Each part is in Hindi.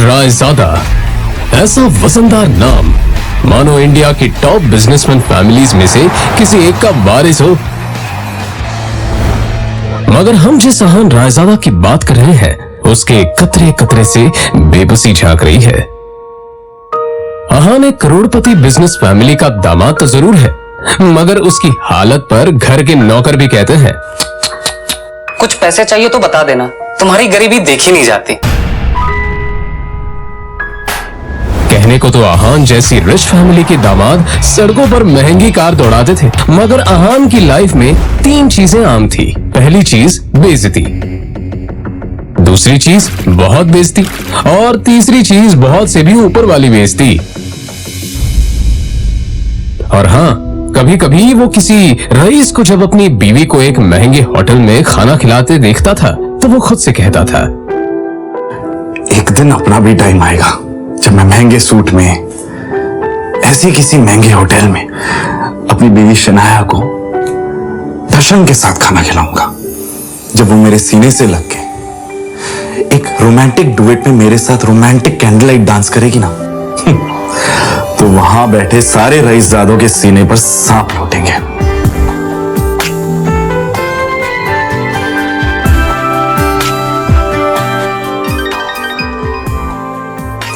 रायजादा, ऐसा वजनदार नाम मानो इंडिया की टॉप बिजनेसमैन फैमिलीज में से किसी एक का वारिस हो। मगर हम जिस अहान रायजादा की बात कर रहे हैं उसके कतरे कतरे से बेबसी झांक रही है। अहान एक करोड़पति बिजनेस फैमिली का दामाद तो जरूर है, मगर उसकी हालत पर घर के नौकर भी कहते हैं, कुछ पैसे चाहिए तो बता देना, तुम्हारी गरीबी देखी नहीं जाती। कहने को तो अहान जैसी रिच फैमिली के दामाद सड़कों पर महंगी कार दौड़ाते थे, मगर अहान की लाइफ में 3 चीजें आम थी। पहली चीज बेइज्जती, दूसरी चीज बहुत बेइज्जती और तीसरी चीज बहुत से भी ऊपर वाली बेइज्जती। और हाँ, कभी कभी वो किसी रईस को जब अपनी बीवी को एक महंगे होटल में खाना खिलाते देखता था तो वो खुद से कहता था, एक दिन अपना भी टाइम आएगा जब मैं महंगे सूट में ऐसी किसी महंगे होटल में अपनी बीवी शनाया को दर्शन के साथ खाना खिलाऊंगा। जब वो मेरे सीने से लग के एक रोमांटिक डुएट में मेरे साथ रोमांटिक कैंडल लाइट डांस करेगी ना तो वहां बैठे सारे रईसजादों के सीने पर सांप लौटेंगे।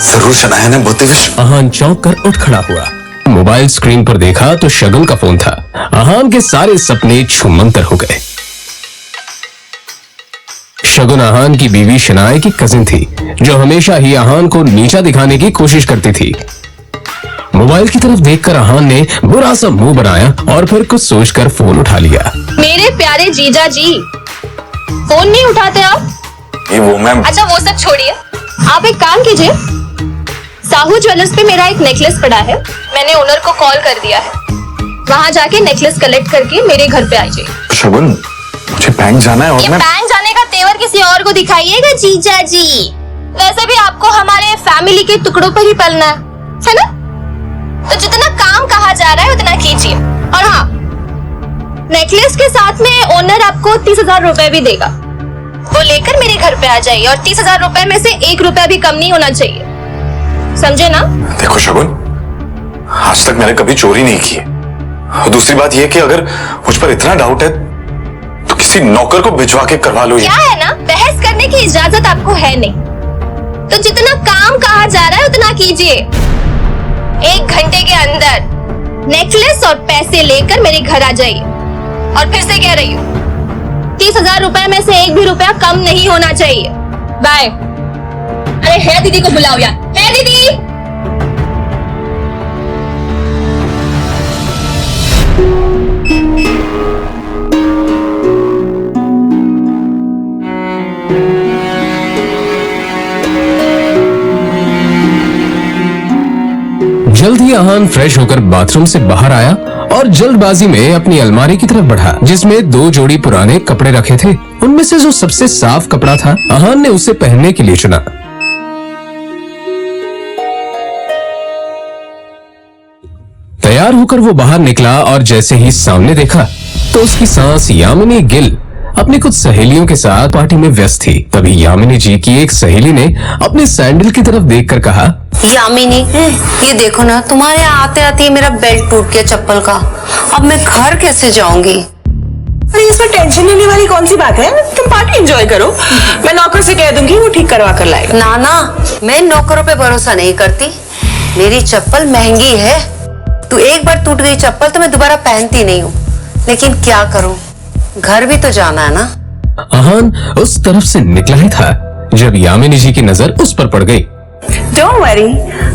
जरूर शनाया ने बहुत अहान चौंक कर उठ खड़ा हुआ। मोबाइल स्क्रीन पर देखा तो शगुन का फोन था। अहान के सारे सपने छूमंतर हो गए। शगुन अहान की बीवी शनाया की कजिन थी जो हमेशा ही अहान को नीचा दिखाने की कोशिश करती थी। मोबाइल की तरफ देखकर अहान ने बुरा सा मुंह बनाया और फिर कुछ सोचकर फोन उठा लिया। मेरे प्यारे जीजा जी, फोन नहीं उठाते आप? ये वो मैम। अच्छा वो सब छोड़िए, आप एक काम कीजिए, साहू ज्वेलर्स पे मेरा एक नेकलेस पड़ा है, मैंने ओनर को कॉल कर दिया है, वहाँ जाके नेकलेस कलेक्ट करके मेरे घर पे आइए। शगुन, मुझे बैंक जाना है और मैं बैंक जाने का तेवर किसी और को दिखाइएगा जीजा जी। वैसे भी आपको हमारे फैमिली के टुकड़ों पर ही पलना है ना? तो जितना काम कहा जा रहा है उतना कीजिए। और हाँ, नेकलेस के साथ में ओनर आपको 30,000 रुपए भी देगा, वो लेकर मेरे घर पे आ जाइए और 30,000 रुपए में से 1 रुपया भी कम नहीं होना चाहिए, समझे ना? देखो शगुन, आज तक मैंने कभी चोरी नहीं की है। और दूसरी बात यह कि अगर मुझ पर इतना डाउट है तो किसी नौकर को भिजवा के करवा लो। क्या है ना, बहस करने की इजाजत आपको है नहीं, तो जितना काम कहा जा रहा है उतना कीजिए। 1 घंटे के अंदर नेकलेस और पैसे लेकर मेरे घर आ जाइए। और फिर से कह रही हूँ, 30,000 रुपए में से 1 भी रुपया कम नहीं होना चाहिए। बाय। अरे है दीदी को बुलाओ यार, है दीदी। जल्द ही अहान फ्रेश होकर बाथरूम से बाहर आया और जल्दबाजी में अपनी अलमारी की तरफ बढ़ा जिसमें 2 जोड़ी पुराने कपड़े रखे थे। उनमें से जो सबसे साफ कपड़ा था अहान ने उसे पहनने के लिए चुना। तैयार होकर वो बाहर निकला और जैसे ही सामने देखा तो उसकी सांस यामिनी गिल अपनी कुछ सहेलियों के साथ पार्टी में व्यस्त थी। तभी यामिनी जी की एक सहेली ने अपने सैंडल की तरफ देखकर कहा, यामिनी, ये देखो ना, तुम्हारे आते आते मेरा बेल्ट टूट गया चप्पल का। अब मैं घर कैसे जाऊंगी? अरे इसमें टेंशन लेने वाली कौन सी बात है? तुम पार्टी एंजॉय करो, मैं नौकर से कह दूंगी, वो ठीक करवा कर लाएगा। ना ना, मैं नौकरों पे भरोसा नहीं करती। मेरी चप्पल महंगी है, तू एक बार टूट गई चप्पल तो मैं दोबारा पहनती नहीं हूँ। लेकिन क्या करूँ, घर भी तो जाना है ना। अहान उस तरफ से निकला ही था जब यामिनी जी की नजर उस पर पड़ गई। डोंट वरी,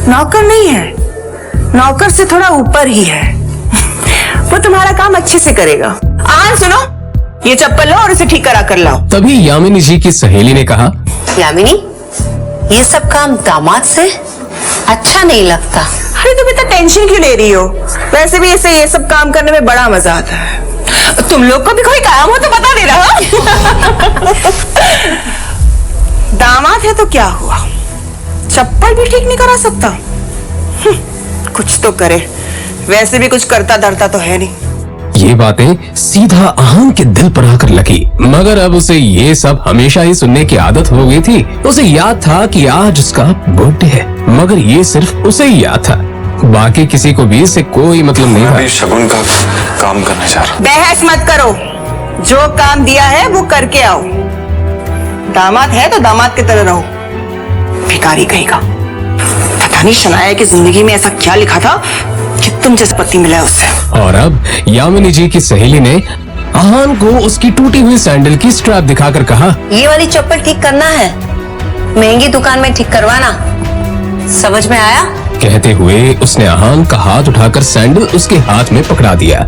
नौकर नहीं है, नौकर से थोड़ा ऊपर ही है, वो तुम्हारा काम अच्छे से करेगा। सुनो, ये चप्पल लो और इसे ठीक करा कर लाओ। तभी यामिनी जी की सहेली ने कहा, यामिनी, ये सब काम दामाद से अच्छा नहीं लगता। अरे तुम इतना टेंशन क्यों ले रही हो? वैसे भी ऐसे ये सब काम करने में बड़ा मजा आता है। तुम लोग को भी कोई काम हो तो बता दे रहा। दामाद है तो क्या हुआ, चप्पल भी ठीक नहीं करा सकता? कुछ तो करे, वैसे भी कुछ करता धरता तो है नहीं। ये बातें सीधा अहान के दिल पर आकर लगी, मगर अब उसे ये सब हमेशा ही सुनने की आदत हो गई थी। उसे याद था कि आज उसका बर्थडे है, मगर ये सिर्फ उसे ही याद था, बाकी किसी को भी इससे कोई मतलब नहीं था। शगुन का काम करने जा रहा। बहस मत करो, जो काम दिया है वो करके आओ। दामाद है तो दामाद की तरह रहो, भिखारी कहेगा। पता नहीं शनाया की जिंदगी में ऐसा क्या लिखा था कि तुम जैसा पति मिला है उससे। और अब यामिनी जी की सहेली ने अहान को उसकी टूटी हुई सैंडल की स्ट्रैप दिखाकर कहा, ये वाली चप्पल ठीक करना है, महंगी दुकान में ठीक करवाना, समझ में आया? कहते हुए उसने अहान का हाथ उठाकर सैंडल उसके हाथ में पकड़ा दिया।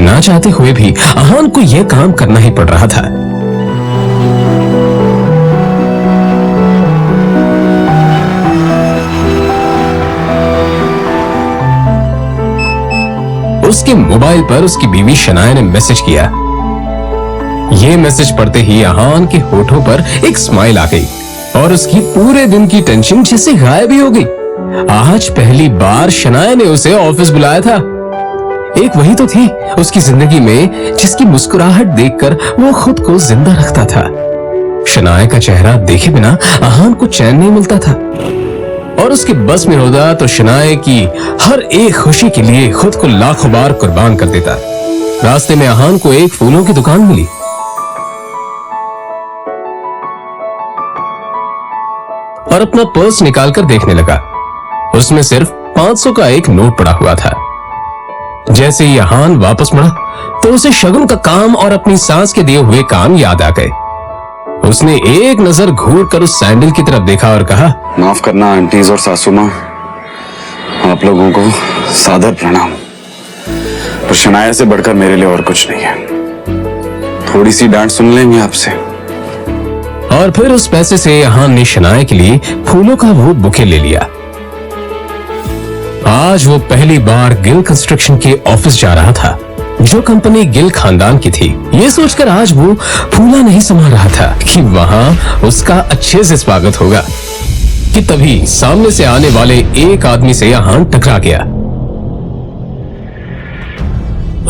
ना चाहते हुए भी अहान को यह काम करना ही पड़ रहा था। उसके मोबाइल पर उसकी बीवी शनाया ने मैसेज किया। ये मैसेज पढ़ते ही अहान के होठों पर एक स्माइल आ गई और उसकी पूरे दिन की टेंशन जैसे गायब ही हो गई। आज पहली बार शनाया ने उसे ऑफिस बुलाया था। एक वही तो थी उसकी जिंदगी में जिसकी मुस्कुराहट देखकर वो खुद को जिंदा रखता था। शनाया का चेहरा देखे बिना अहान को चैन नहीं मिलता था और उसके बस में होता तो शनाया की हर एक खुशी के लिए खुद को लाखों बार कुर्बान कर देता। रास्ते में अहान को एक फूलों की दुकान मिली। और अपना पर्स निकालकर देखने लगा। उसमें सिर्फ 500 का एक नोट पड़ा हुआ था। जैसे ही अहान वापस मुड़ा तो उसे शगुन का काम और अपनी सास के दिए हुए काम याद आ गए। उसने एक नजर घूरकर उस सैंडल की तरफ देखा और कहा, माफ करना आंटीज और सासू माँ, आप लोगों को सादर प्रणाम। पर शनाया से बढ़कर मेरे लिए और कुछ नहीं है। थोड़ी सी डांट सुन लेंगे आपसे। और फिर उस पैसे से अहान ने शनाया के लिए फूलों का वो बुके ले लिया। आज वो पहली बार गिल कंस्ट्रक्शन के ऑफिस जा रहा था, जो कंपनी गिल खानदान की थी। ये सोचकर आज वो फूला नहीं समा रहा था कि वहां उसका अच्छे से स्वागत होगा कि तभी सामने से आने वाले एक आदमी से अहान टकरा गया।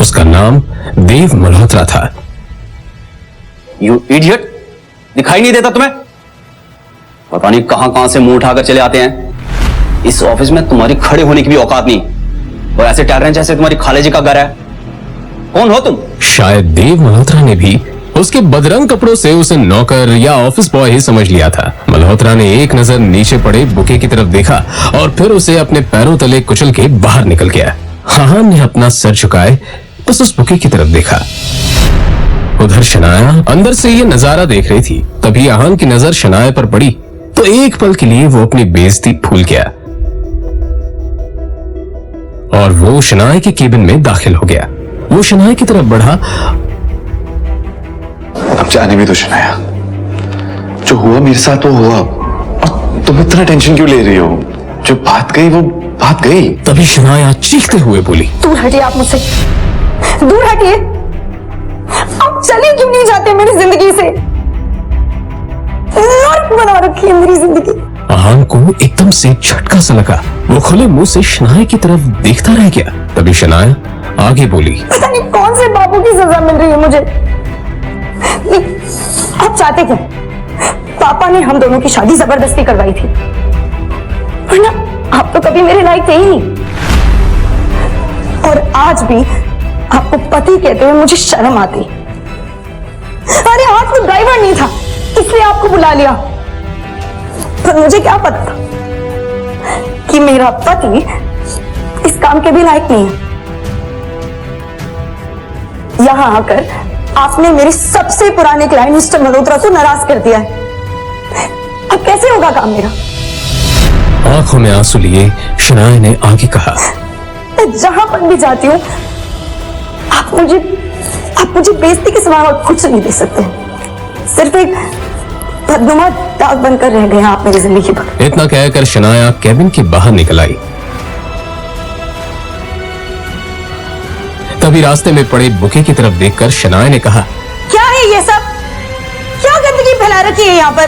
उसका नाम देव मल्होत्रा था। यू इडियट, दिखाई नहीं देता तुम्हें? पता नहीं कहां से मुंह उठाकर चले आते हैं। इस ऑफिस में तुम्हारी खड़े होने की भी औकात नहीं, और ऐसे टहल रहे हैं जैसे तुम्हारी खाले जी का घर है। कौन हो तुम? शायद देव मल्होत्रा ने भी उसके बदरंग कपड़ों से उसे नौकर या ऑफिस बॉय ही समझ लिया था। मल्होत्रा ने एक नजर नीचे पड़े बुके की तरफ देखा और फिर उसे अपने पैरों तले कुचल के बाहर निकल गया। अहान ने अपना सर झुकाए बस उस बुके की तरफ देखा। उधर शनाया अंदर से ये नजारा देख रही थी। तभी अहान की नजर शनाया पर पड़ी तो एक पल के लिए वो अपनी बेइज्जती भूल गया और वो शनाया के केबिन में दाखिल हो गया। वो शनाया की तरफ बढ़ा। अब जाने भी तो शनाया, जो हुआ मेरे साथ वो हुआ। और तुम इतना टेंशन क्यों ले रही हो? जो बात गई वो बात गई। तभी शनाया चीखते हुए बोली, दूर हटिए आप मुझसे, दूर हटिए। आप चले क्यों नहीं जाते मेरी जिंदगी से? नर्क बना रखी है मेरी जिंदगी। अहान को एकदम से झटका सा लगा। वो खुले मुंह से शनाया की तरफ देखता रह गया। तभी शनाया आगे बोली, पता नहीं कौन से बाबू की सजा मिल रही है मुझे। आप चाहते क्या? पापा ने हम दोनों की शादी जबरदस्ती करवाई थी, वरना आप तो कभी मेरे लायक थे ही नहीं। और आज भी आपको पति कहते हुए मुझे शर्म आती। अरे आज तो ड्राइवर नहीं था इसलिए आपको बुला लिया, पर मुझे क्या पता था कि मेरा पति इस काम के भी लायक नहीं है। यहां आकर आपने मेरे सबसे पुराने क्लाइंट मिस्टर मल्होत्रा को नाराज कर दिया है। अब कैसे होगा काम मेरा? आंखों में आंसू लिए शनाया ने आगे कहा, मैं जहां पर भी जाती हूँ आप मुझे बेइज्जती के सिवा और कुछ नहीं दे सकते। सिर्फ एक बदनुमा दाग बनकर रह गए आप मेरी जिंदगी पर। इतना कहकर शनाया केबिन के बाहर निकल आई। तभी रास्ते में पड़े बुके की तरफ देखकर शनाया ने कहा, क्या है ये सब? क्या गंदगी फैला रखी है यहाँ पर?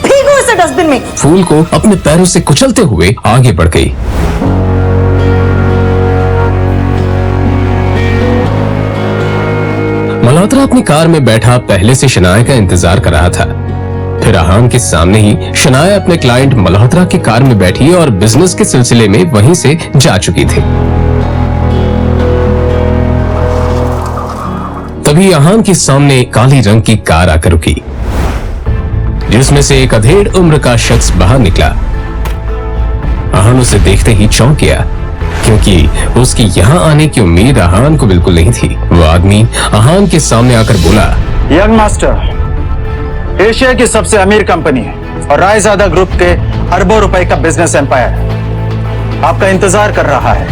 फेंको इसे डस्टबिन में। फूल को अपने पैरों से कुचलते हुए आगे बढ़ गई। मल्होत्रा अपनी कार में बैठा पहले से शनाया का इंतजार कर रहा था। फिर आहान के सामने ही शनाया अपने क्लाइंट मल्होत्रा की कार में बैठी और बिजनेस के सिलसिले में वहीं से जा चुकी थी। तभी आहान के सामने काली रंग की कार आकर रुकी, जिसमें से एक अधेड़ उम्र का शख्स बाहर निकला। आहान उसे देखते ही चौंक गया, क्योंकि उसकी यहाँ आने की उम्मीद आहान को बिल्कुल नहीं थी। वो आदमी आहान के सामने आकर बोला, यंग मास्टर एशिया की सबसे अमीर कंपनी है और रायजादा ग्रुप के अरबों रुपए का बिजनेस एम्पायर आपका इंतजार कर रहा है।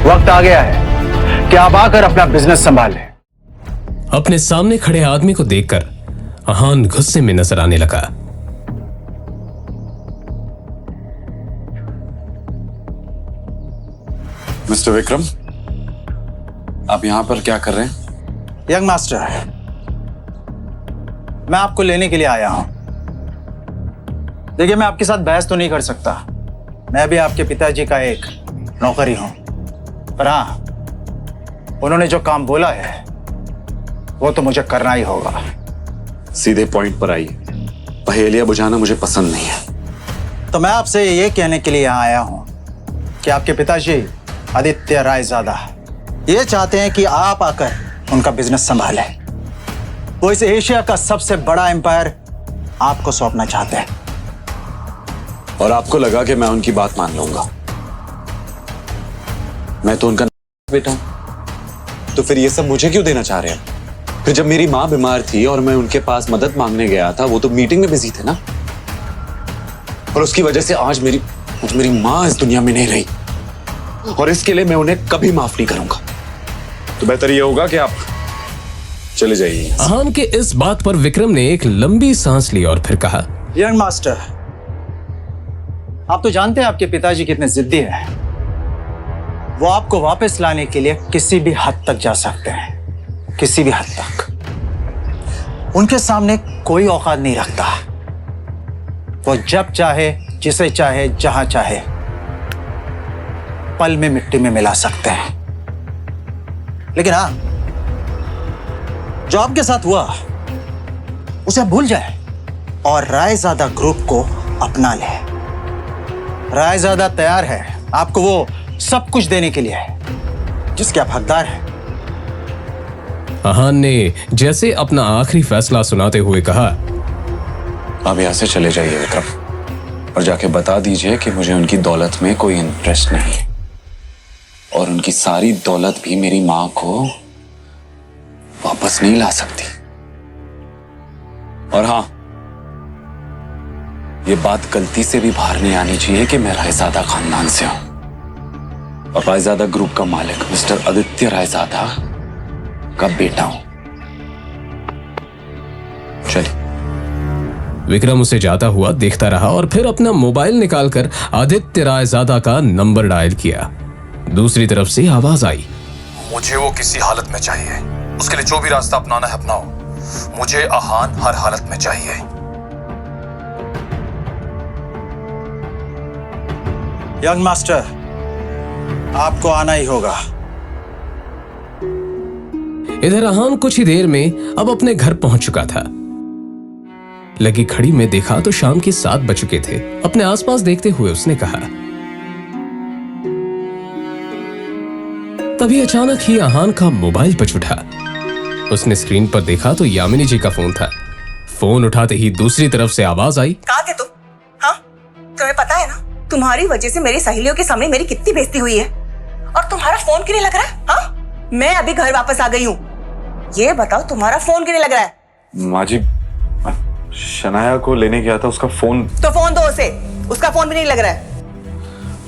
वक्त आ गया है कि आप आकर अपना बिजनेस संभालें। अपने सामने खड़े आदमी को देखकर आहान गुस्से में नजर आने लगा। मिस्टर विक्रम, आप यहां पर क्या कर रहे हैं? यंग मास्टर, मैं आपको लेने के लिए आया हूं। देखिए, मैं आपके साथ बहस तो नहीं कर सकता, मैं भी आपके पिताजी का एक नौकर ही हूं, पर हां, उन्होंने जो काम बोला है वो तो मुझे करना ही होगा। सीधे पॉइंट पर आइए, पहेलियां बुझाना मुझे पसंद नहीं है। तो मैं आपसे ये कहने के लिए यहाँ आया हूं कि आपके पिताजी आदित्य रायजादा ये चाहते हैं कि आप आकर उनका बिजनेस संभालें। वो इस एशिया का सबसे बड़ा एम्पायर आपको सौंपना चाहते हैं। और आपको लगा कि मैं उनकी बात मान लूंगा? मैं तो उनका बेटा हूं, तो फिर ये सब मुझे क्यों देना चाह रहे हैं? फिर जब मेरी माँ बीमार थी और मैं उनके पास मदद मांगने गया था, वो तो मीटिंग में बिजी थे ना, और उसकी वजह से आज मेरी माँ इस दुनिया में नहीं रही, और इसके लिए मैं उन्हें कभी माफ नहीं करूंगा। तो बेहतर ये होगा कि आप चले जाइए। आहान के इस बात पर विक्रम ने एक लंबी सांस ली और फिर कहा, यंग मास्टर, आप तो जानते हैं आपके पिताजी कितने जिद्दी हैं। वो आपको वापस लाने के लिए किसी भी हद तक जा सकते हैं, किसी भी हद तक। उनके सामने कोई औकात नहीं रखता। वो जब चाहे, जिसे चाहे, जहां चाहे पल में मिट्टी में मिला सकते हैं। लेकिन हाँ, जो आपके साथ हुआ उसे भूल जाए और रायजादा ग्रुप को अपना ले। रायजादा तैयार है आपको वो सब कुछ देने के लिए जिसके आप हकदार हैं। आहान ने जैसे अपना आखिरी फैसला सुनाते हुए कहा, आप यहां से चले जाइए विक्रम, और जाके बता दीजिए कि मुझे उनकी दौलत में कोई इंटरेस्ट नहीं है, और उनकी सारी दौलत भी मेरी मां को वापस नहीं ला सकती। और हां, ये बात गलती से भी बाहर नहीं आनी चाहिए कि मैं रायजादा खानदान से हूं, और रायजादा ग्रुप का मालिक मिस्टर आदित्य रायजादा का बेटा हूं। चलिए। विक्रम उसे जाता हुआ देखता रहा और फिर अपना मोबाइल निकालकर आदित्य रायजादा का नंबर डायल किया। दूसरी तरफ से आवाज आई, मुझे वो किसी हालत में चाहिए, उसके लिए जो भी रास्ता अपनाना है अपनाओ, मुझे आहान हर हालत में चाहिए। यंग मास्टर, आपको आना ही होगा। इधर आहान कुछ ही देर में अब अपने घर पहुंच चुका था। लगी घड़ी में देखा तो शाम के 7 बज चुके थे। अपने आसपास देखते हुए उसने कहा, तभी अचानक ही आहान का मोबाइल बज उठा। उसने स्क्रीन पर देखा तो यामिनी जी का फोन था। फोन उठाते ही दूसरी तरफ से आवाज आई, कहाँ थे तुम? हाँ, तुम्हें पता है ना, तुम्हारी वजह से मेरी सहेलियों के सामने मेरी कितनी बेइज्जती हुई है, और तुम्हारा फोन क्यों नहीं लग रहा है? हाँ, मैं अभी घर वापस आ गई हूँ, ये बताओ तुम्हारा फोन क्यों नहीं लग रहा है? माँ जी, शनाया को लेने गया था, उसका फोन। तो फोन दो उसे, उसका फोन भी नहीं लग रहा है।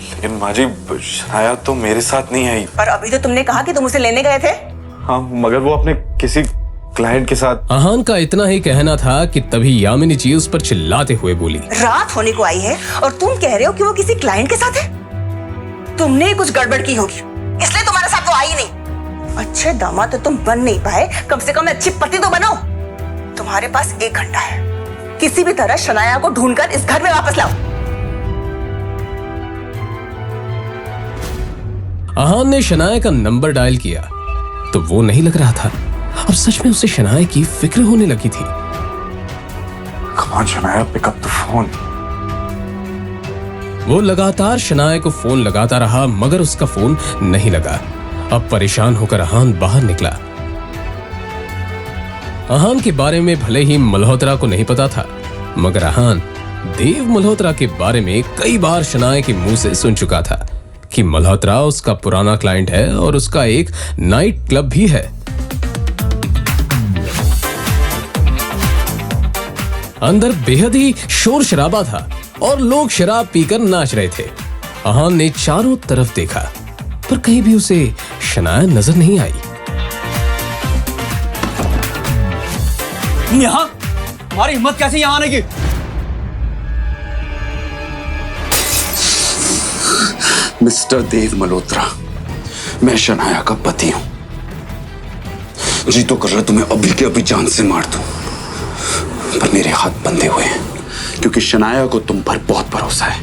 लेकिन माँ जी, शनाया तो मेरे साथ नहीं आई। पर अभी तो तुमने कहा कि तुम उसे लेने गए थे। हाँ, मगर वो अपने किसी क्लाइंट के साथ। आहान का इतना ही कहना था कि तभी यामिनी जी उस पर चिल्लाते हुए बोली, रात होने को आई है और तुम कह रहे हो कि वो किसी क्लाइंट के साथ है। तुमने कुछ गड़बड़ की होगी, इसलिए तुम्हारे साथ वो आई नहीं। अच्छे दामाद तो तुम बन नहीं पाए, कम से कम अच्छी पति तो बनो। तुम्हारे पास 1 घंटा है, किसी भी तरह शनाया को ढूंढकर इस घर में वापस लाओ। आहान ने शनाया का नंबर डायल किया तो वो नहीं लग रहा था। अब सच में उसे शनाया की फिक्र होने लगी थी। Come on, Shanaya, pick up the phone. वो लगातार शनाया को फोन लगाता रहा मगर उसका फोन नहीं लगा। अब परेशान होकर अहान बाहर निकला। अहान के बारे में भले ही मल्होत्रा को नहीं पता था मगर अहान देव मल्होत्रा के बारे में कई बार शनाया के मुंह से सुन चुका था कि मल्होत्रा उसका पुराना क्लाइंट है और उसका एक नाइट क्लब भी है। अंदर बेहद ही शोर शराबा था और लोग शराब पीकर नाच रहे थे। अहान ने चारों तरफ देखा पर कहीं भी उसे शनाया नजर नहीं आई। तुम यहाँ? तुम्हारी हिम्मत कैसे यहाँ आने की? मिस्टर देव मल्होत्रा, मैं शनाया का पति हूं। जी तो कर रहा तुम्हें अभी के अभी जान से मार दूं, पर मेरे हाथ बंधे हुए हैं क्योंकि शनाया को तुम पर बहुत भरोसा है।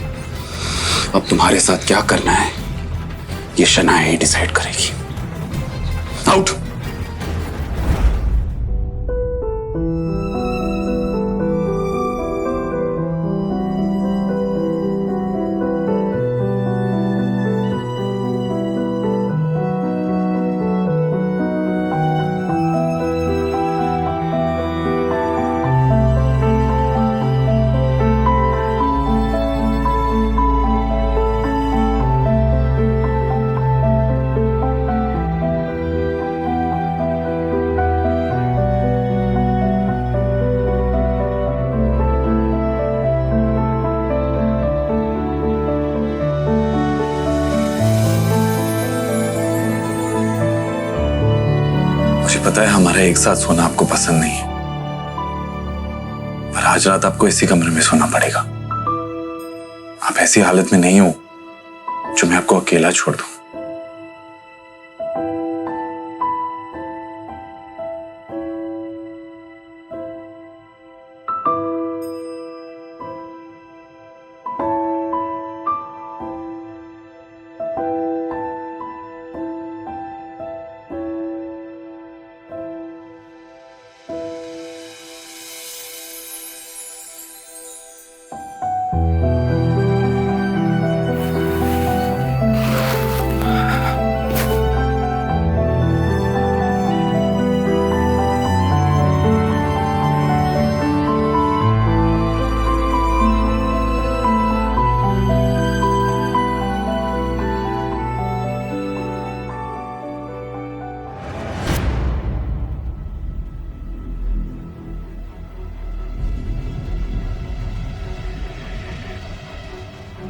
अब तुम्हारे साथ क्या करना है ये शनाया ही डिसाइड करेगी। आउट। पता है हमारा एक साथ सोना आपको पसंद नहीं है, पर आज रात आपको इसी कमरे में सोना पड़ेगा। आप ऐसी हालत में नहीं हो जो मैं आपको अकेला छोड़ दूं।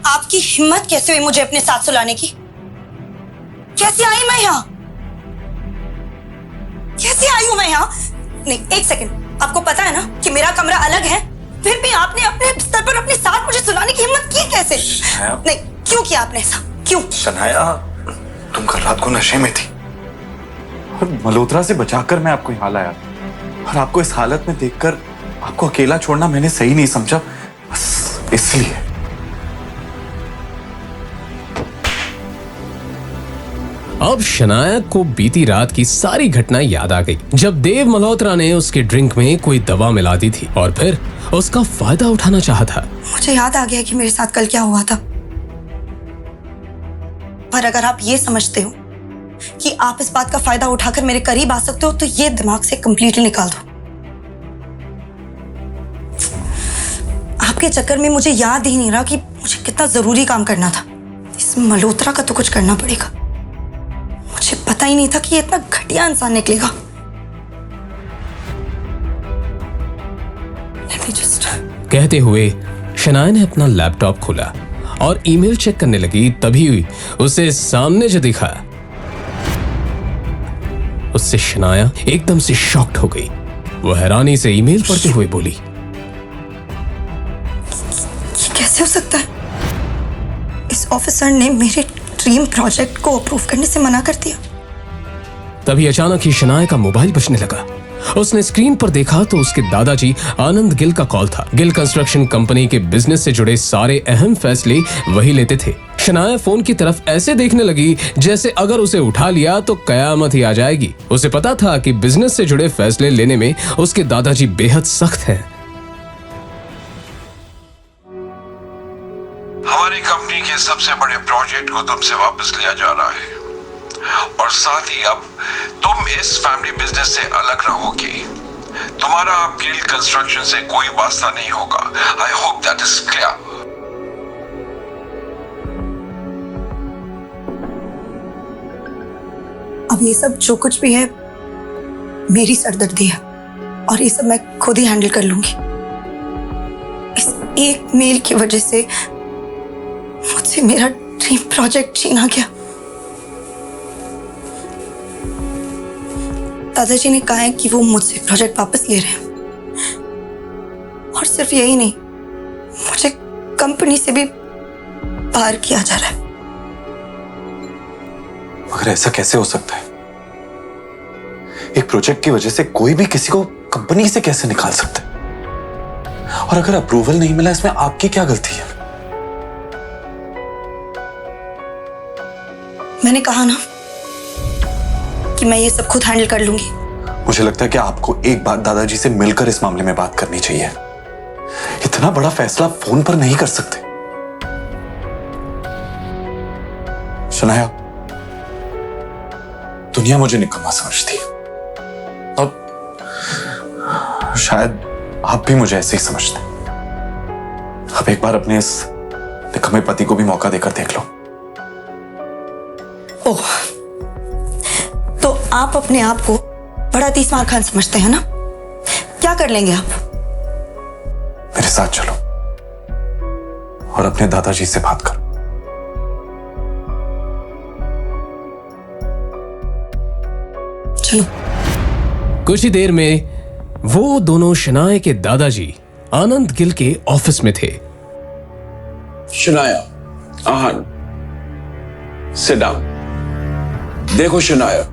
आपकी हिम्मत कैसे हुई मुझे अपने साथ सुलाने की? कैसे आई मैं यहाँ? कैसे आई हूं मैं यहाँ? नहीं, एक सेकंड। आपको पता है ना कि मेरा कमरा अलग है, फिर भी आपने अपने बिस्तर पर अपने साथ मुझे सुलाने की हिम्मत की कैसे? नहीं, क्यों किया आपने ऐसा? क्यों? शनाया, तुम कल रात को नशे में थी और मल्होत्रा से बचाकर मैं आपको यहाँ लाया, और आपको इस हालत में देखकर आपको अकेला छोड़ना मैंने सही नहीं समझा, बस इसलिए। अब शनाया को बीती रात की सारी घटना याद आ गई जब देव मल्होत्रा ने उसके ड्रिंक में कोई दवा मिला दी थी और फिर उसका फायदा उठाना चाहा था। मुझे याद आ गया कि मेरे साथ कल क्या हुआ था, पर अगर आप ये समझते हो कि आप इस बात का फायदा उठाकर मेरे करीब आ सकते हो तो ये दिमाग से कंप्लीटली निकाल दो। आपके चक्कर में मुझे याद ही नहीं रहा कि मुझे कितना जरूरी काम करना था। इस मल्होत्रा का तो कुछ करना पड़ेगा। मुझे पता ही नहीं था कि ये इतना घटिया इंसान निकलेगा। कहते हुए शनाया ने अपना लैपटॉप खोला और ईमेल चेक करने लगी, तभी उसे सामने जो दिखा उससे शनाया एकदम से शॉक्ड हो गई। वो हैरानी से ईमेल पढ़ते हुए बोली, ये कैसे हो सकता है? इस ऑफिसर ने मेरे ड्रीम प्रोजेक्ट को अप्रूव करने से मना कर दिया। तभी अचानक ही शनाया का मोबाइल बजने लगा। उसने स्क्रीन पर देखा तो उसके दादाजी आनंद गिल का कॉल था। गिल कंस्ट्रक्शन कंपनी के बिजनेस से जुड़े सारे अहम फैसले वही लेते थे। शनाया फोन की तरफ ऐसे देखने लगी जैसे अगर उसे उठा लिया तो कयामत ही आ जाएगी। उसे पता था कि बिजनेस से जुड़े फैसले लेने में उसके दादाजी बेहद सख्त हैं। हमारी कंपनी के सबसे बड़े प्रोजेक्ट को तुमसे वापस लिया जा रहा है और साथ ही अब तुम इस फैमिली बिजनेस से अलग रहोगी। तुम्हारा अब गिल कंस्ट्रक्शन से कोई वास्ता नहीं होगा। I hope that is clear. अब ये सब जो कुछ भी है मेरी सरदर्दी है और ये सब मैं खुद ही हैंडल कर लूंगी। इस एक मेल की वजह से मुझसे मेरा ड्रीम प्रोजेक्ट छीना गया। दादाजी ने कहा है कि वो मुझसे प्रोजेक्ट वापस ले रहे हैं और सिर्फ यही नहीं, मुझे कंपनी से भी बाहर किया जा रहा है। मगर ऐसा कैसे हो सकता है? एक प्रोजेक्ट की वजह से कोई भी किसी को कंपनी से कैसे निकाल सकता है? और अगर अप्रूवल नहीं मिला, इसमें आपकी क्या गलती है? मैंने कहा ना कि मैं ये सब खुद हैंडल कर लूंगी। मुझे लगता है कि आपको एक बार दादाजी से मिलकर इस मामले में बात करनी चाहिए। इतना बड़ा फैसला फोन पर नहीं कर सकते। शनाया, दुनिया मुझे निकम्मा समझती है और शायद आप भी मुझे ऐसे ही समझते हैं। अब एक बार अपने इस निकम्मे पति को भी मौका देकर देख लो। ओह, तो आप अपने आप को बड़ा तीसमार खान समझते हैं ना? क्या कर लेंगे आप? मेरे साथ चलो और अपने दादाजी से बात करो। चलो। कुछ ही देर में वो दोनों शनाया के दादाजी आनंद गिल के ऑफिस में थे। Shanaya, Aahan, sit down. देखो शनाया,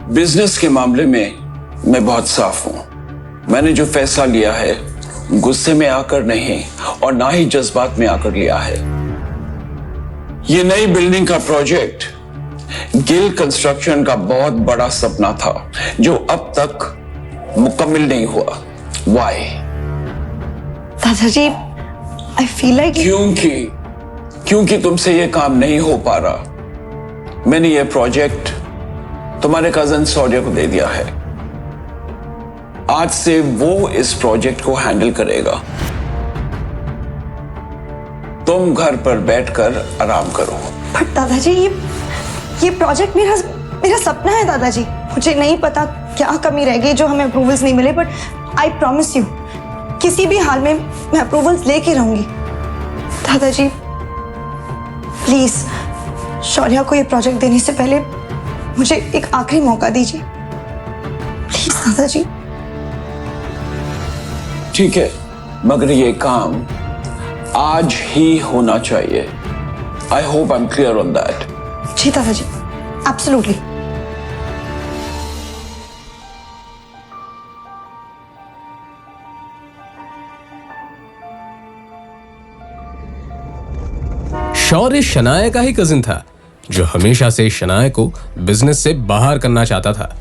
बिजनेस के मामले में मैं बहुत साफ हूं। मैंने जो फैसला लिया है गुस्से में आकर नहीं और ना ही जज्बात में आकर लिया है। ये नई बिल्डिंग का प्रोजेक्ट गिल कंस्ट्रक्शन का बहुत बड़ा सपना था जो अब तक मुकम्मल नहीं हुआ। Why? दादाजी, I feel like क्योंकि तुमसे ये काम नहीं हो पा रहा। मैंने ये प्रोजेक्ट तुम्हारे कजन शौर्य को दे दिया है। आज से वो इस प्रोजेक्ट को हैंडल करेगा। तुम घर पर बैठकर आराम करो। पर दादाजी, ये प्रोजेक्ट मेरा सपना है दादाजी। मुझे नहीं पता क्या कमी रह गई जो हमें अप्रूवल्स नहीं मिले, बट आई प्रॉमिस यू किसी भी हाल में मैं अप्रूवल्स लेके रहूंगी। दादाजी प्लीज शौर्या को ये प्रोजेक्ट देने से पहले मुझे एक आखिरी मौका दीजिए प्लीज दादाजी। ठीक है, मगर ये काम आज ही होना चाहिए। I hope I am clear on that. जी दादाजी, एब्सोल्युटली। शौर्य शनाया का ही कजिन था जो हमेशा से शनाया को बिजनेस से बाहर करना चाहता था।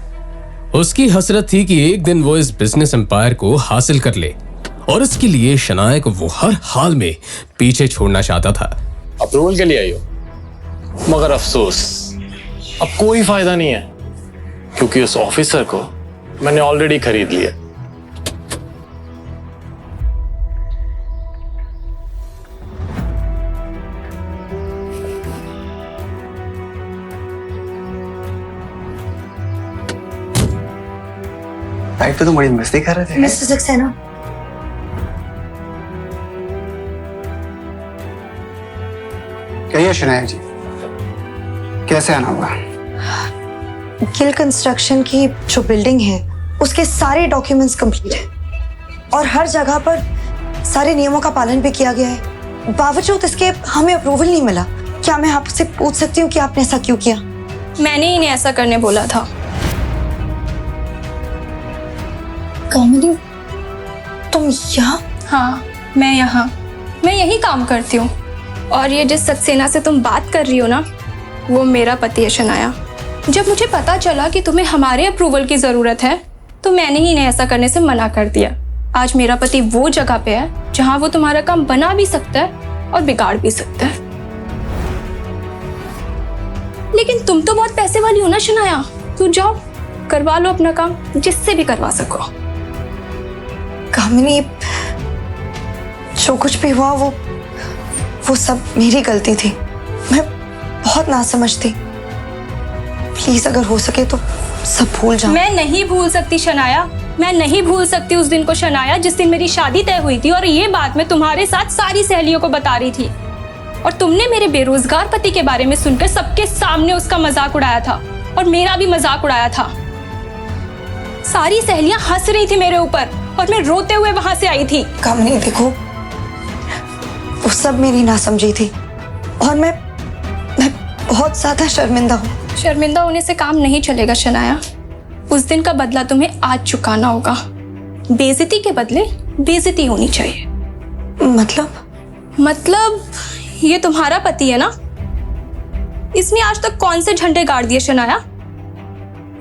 उसकी हसरत थी कि एक दिन वो इस बिजनेस एम्पायर को हासिल कर ले और इसके लिए शनाया को वो हर हाल में पीछे छोड़ना चाहता था। अप्रूवल के लिए आई हो, मगर अफसोस अब कोई फायदा नहीं है क्योंकि उस ऑफिसर को मैंने ऑलरेडी खरीद लिया। लाइफ पे तो बड़ी मस्ती कर रहे थे। मिस्टर सक्सेना, कहिए शनाया जी, कैसे आना हुआ? गिल कंस्ट्रक्शन की जो बिल्डिंग है उसके सारे डॉक्यूमेंट्स कंप्लीट हैं और हर जगह पर सारे नियमों का पालन भी किया गया है। बावजूद इसके हमें अप्रूवल नहीं मिला। क्या मैं आपसे पूछ सकती हूँ कि आपने ऐसा क्यों किया? मैंने इन्हें ऐसा करने बोला था। कामिनी, तुम यहाँ? हाँ, मैं यहाँ, मैं यही काम करती हूँ। और ये जिस सक्सेना से तुम बात कर रही हो ना, वो मेरा पति है शनाया। जब मुझे पता चला कि तुम्हें हमारे अप्रूवल की जरूरत है तो मैंने ही इन्हें ऐसा करने से मना कर दिया। आज मेरा पति वो जगह पे है जहां वो तुम्हारा काम बना भी सकता है और बिगाड़ भी सकता है। लेकिन तुम तो बहुत पैसे वाली हो ना शनाया, तू जाओ करवा लो अपना काम, जिससे भी करवा सको। कामिनी, जो कुछ भी हुआ वो सब मेरी गलती थी। मैं बहुत नासमझ थी। प्लीज अगर हो सके तो सब भूल जाओ। मैं नहीं भूल सकती शनाया, मैं नहीं भूल सकती उस दिन को शनाया जिस दिन मेरी शादी तय हुई थी और ये बात मैं तुम्हारे साथ सारी सहेलियों को बता रही थी और तुमने मेरे बेरोजगार पति के बारे में सुनकर सबके सामने उसका मजाक उड़ाया था और मेरा भी मजाक उड़ाया था। सारी सहेलियां हंस रही थी मेरे ऊपर और मैं रोते हुए वहां से आई थी। कामिनी देखो, वो सब मेरी नासमझी थी और मैं बहुत ज्यादा शर्मिंदा हूँ। शर्मिंदा होने से काम नहीं चलेगा शनाया। उस दिन का बदला तुम्हें आज चुकाना होगा। बेइज्जती के बदले बेइज्जती होनी चाहिए। मतलब ये तुम्हारा पति है ना, इसने आज तक कौन से झंडे गाड़ दिए शनाया?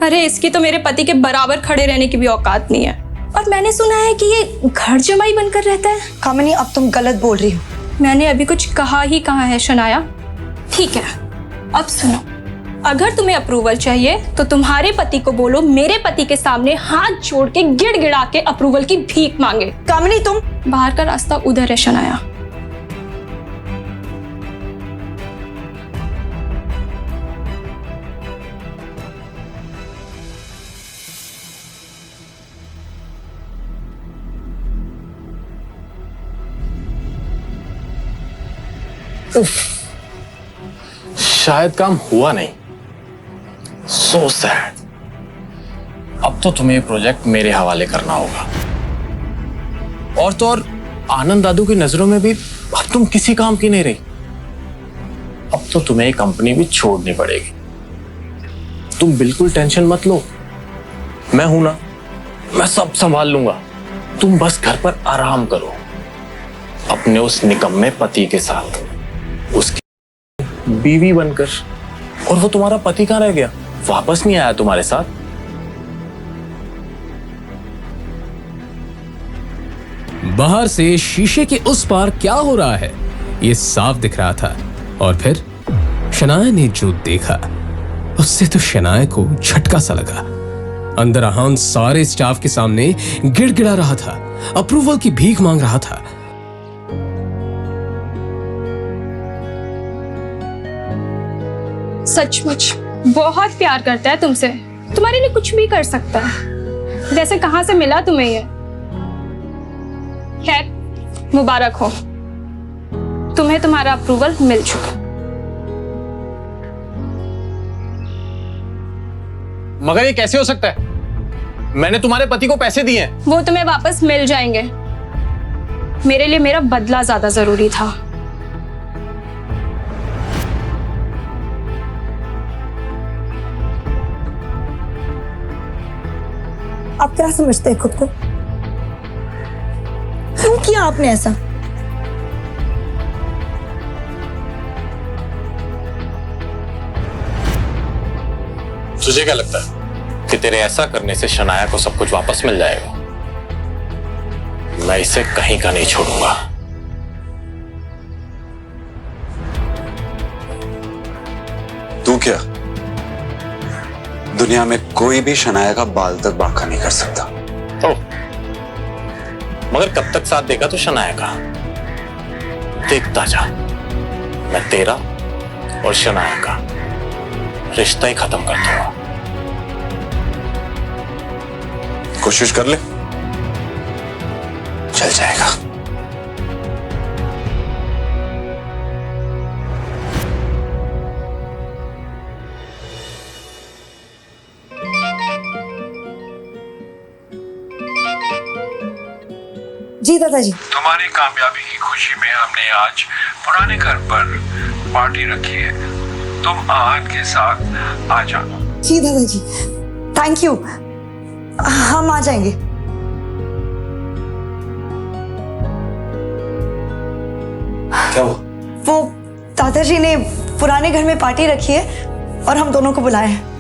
अरे इसकी तो मेरे पति के बराबर खड़े रहने की भी औकात नहीं है। और मैंने सुना है कि ये घर जमाई बनकर रहता है। कामिनी, अब तुम गलत बोल रही हो। मैंने अभी कुछ कहा ही कहा है शनाया। ठीक है, अब सुनो, अगर तुम्हें अप्रूवल चाहिए तो तुम्हारे पति को बोलो मेरे पति के सामने हाथ जोड़ के गिड़गिड़ा के अप्रूवल की भीख मांगे। कामिनी, तुम बाहर का रास्ता उधर है शनाया। शायद काम हुआ नहीं। So sad. अब तो तुम्हें ये प्रोजेक्ट मेरे हवाले करना होगा। और तो और आनंद दादू की नजरों में भी अब तुम किसी काम की नहीं रही। अब तो तुम्हें ये कंपनी भी छोड़नी पड़ेगी। तुम बिल्कुल टेंशन मत लो, मैं हूं ना, मैं सब संभाल लूंगा। तुम बस घर पर आराम करो अपने उस निकम्मे पति के साथ, उसकी बीवी बनकर। और वो तुम्हारा पति कहां रह गया? वापस नहीं आया तुम्हारे साथ? बाहर से शीशे के उस पार क्या हो रहा है ये साफ दिख रहा था। और फिर शनाया ने जो देखा उससे तो शनाया को झटका सा लगा। अंदर अहान सारे स्टाफ के सामने गिड़गिड़ा रहा था, अप्रूवल की भीख मांग रहा था। सचमुच बहुत प्यार करता है तुमसे, तुम्हारे लिए कुछ भी कर सकता है। वैसे कहां से मिला तुम्हें ये? खैर मुबारक हो, तुम्हें तुम्हारा अप्रूवल मिल चुका। मगर ये कैसे हो सकता है? मैंने तुम्हारे पति को पैसे दिए हैं। वो तुम्हें वापस मिल जाएंगे। मेरे लिए मेरा बदला ज्यादा जरूरी था। आप क्या समझते हैं खुद को? क्यों किया आपने ऐसा? तुझे क्या लगता है कि तेरे ऐसा करने से शनाया को सब कुछ वापस मिल जाएगा? मैं इसे कहीं का नहीं छोड़ूंगा। तू क्या? दुनिया में कोई भी शनाया का बाल तक बांका नहीं कर सकता। तो मगर कब तक साथ देगा तो शनाया का? देखता जा, मैं तेरा और शनाया का रिश्ता ही खत्म कर दूंगा। कोशिश कर ले, चल जाएगा। जी दादाजी। तुम्हारी कामयाबी की खुशी में हमने आज पुराने घर पर पार्टी रखी है। तुम आहन के साथ आ जाना। जी दादाजी, थैंक यू। हम आ जाएंगे। क्या हुआ? वो दादाजी ने पुराने घर में पार्टी रखी है और हम दोनों को बुलाया है।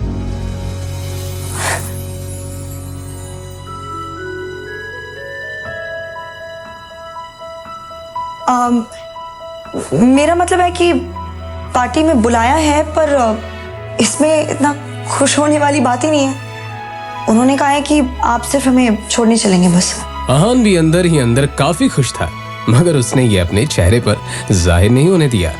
मेरा मतलब है कि पार्टी में बुलाया है, पर इसमें इतना खुश होने वाली बात ही नहीं है। उन्होंने कहा है कि आप सिर्फ हमें छोड़ने चलेंगे बस। आहान भी अंदर ही अंदर काफी खुश था, मगर उसने ये अपने चेहरे पर जाहिर नहीं होने दिया।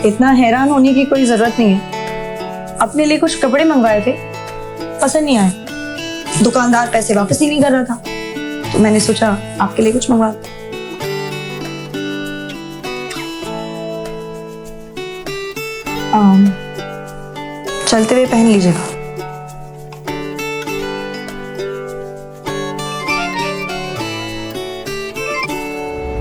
इतना हैरान होने की कोई जरूरत नहीं है। अपने लिए कुछ कपड़े मंगवाए थे, पसंद नहीं आए। दुकानदार पैसे वापस ही नहीं कर रहा था, तो मैंने सोचा आपके लिए कुछ मंगवा। चलते हुए पहन लीजिएगा।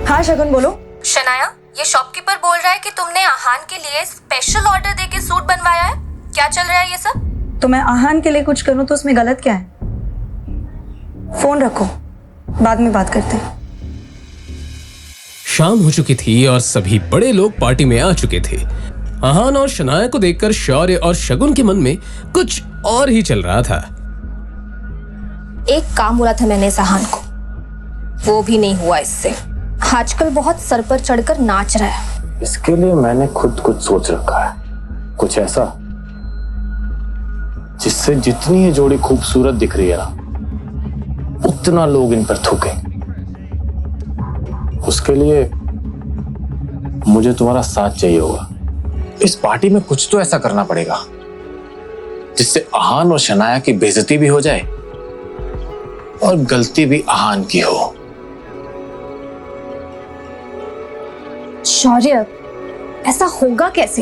हाँ शगुन बोलो। शनाया, ये शॉपकीपर बोल रहा है कि तुमने आहान के लिए स्पेशल ऑर्डर देके सूट बनवाया है। क्या चल रहा है ये सब? तो मैं आहान के लिए कुछ करूं तो उसमें गलत क्या है? फोन रखो, बाद में बात करते हैं। शाम हो चुकी थी और सभी बड़े लोग पार्टी में आ चुके थे। आहान और शनाया को देखकर शौर्य और शगुन के मन में कुछ और ही चल रहा था। एक काम बोला था मैंने इस आहान को, वो भी नहीं हुआ इससे। आजकल बहुत सर पर चढ़कर नाच रहा है। इसके लिए मैंने खुद कुछ सोच रखा है, कुछ ऐसा जिससे जितनी ये जोड़ी खूबसूरत दिख रही है ना, उतना लोग इन पर थूके। उसके लिए मुझे तुम्हारा साथ चाहिए होगा। इस पार्टी में कुछ तो ऐसा करना पड़ेगा जिससे आहान और शनाया की बेइज्जती भी हो जाए और गलती भी आहान की हो। शौर्य, ऐसा होगा कैसे?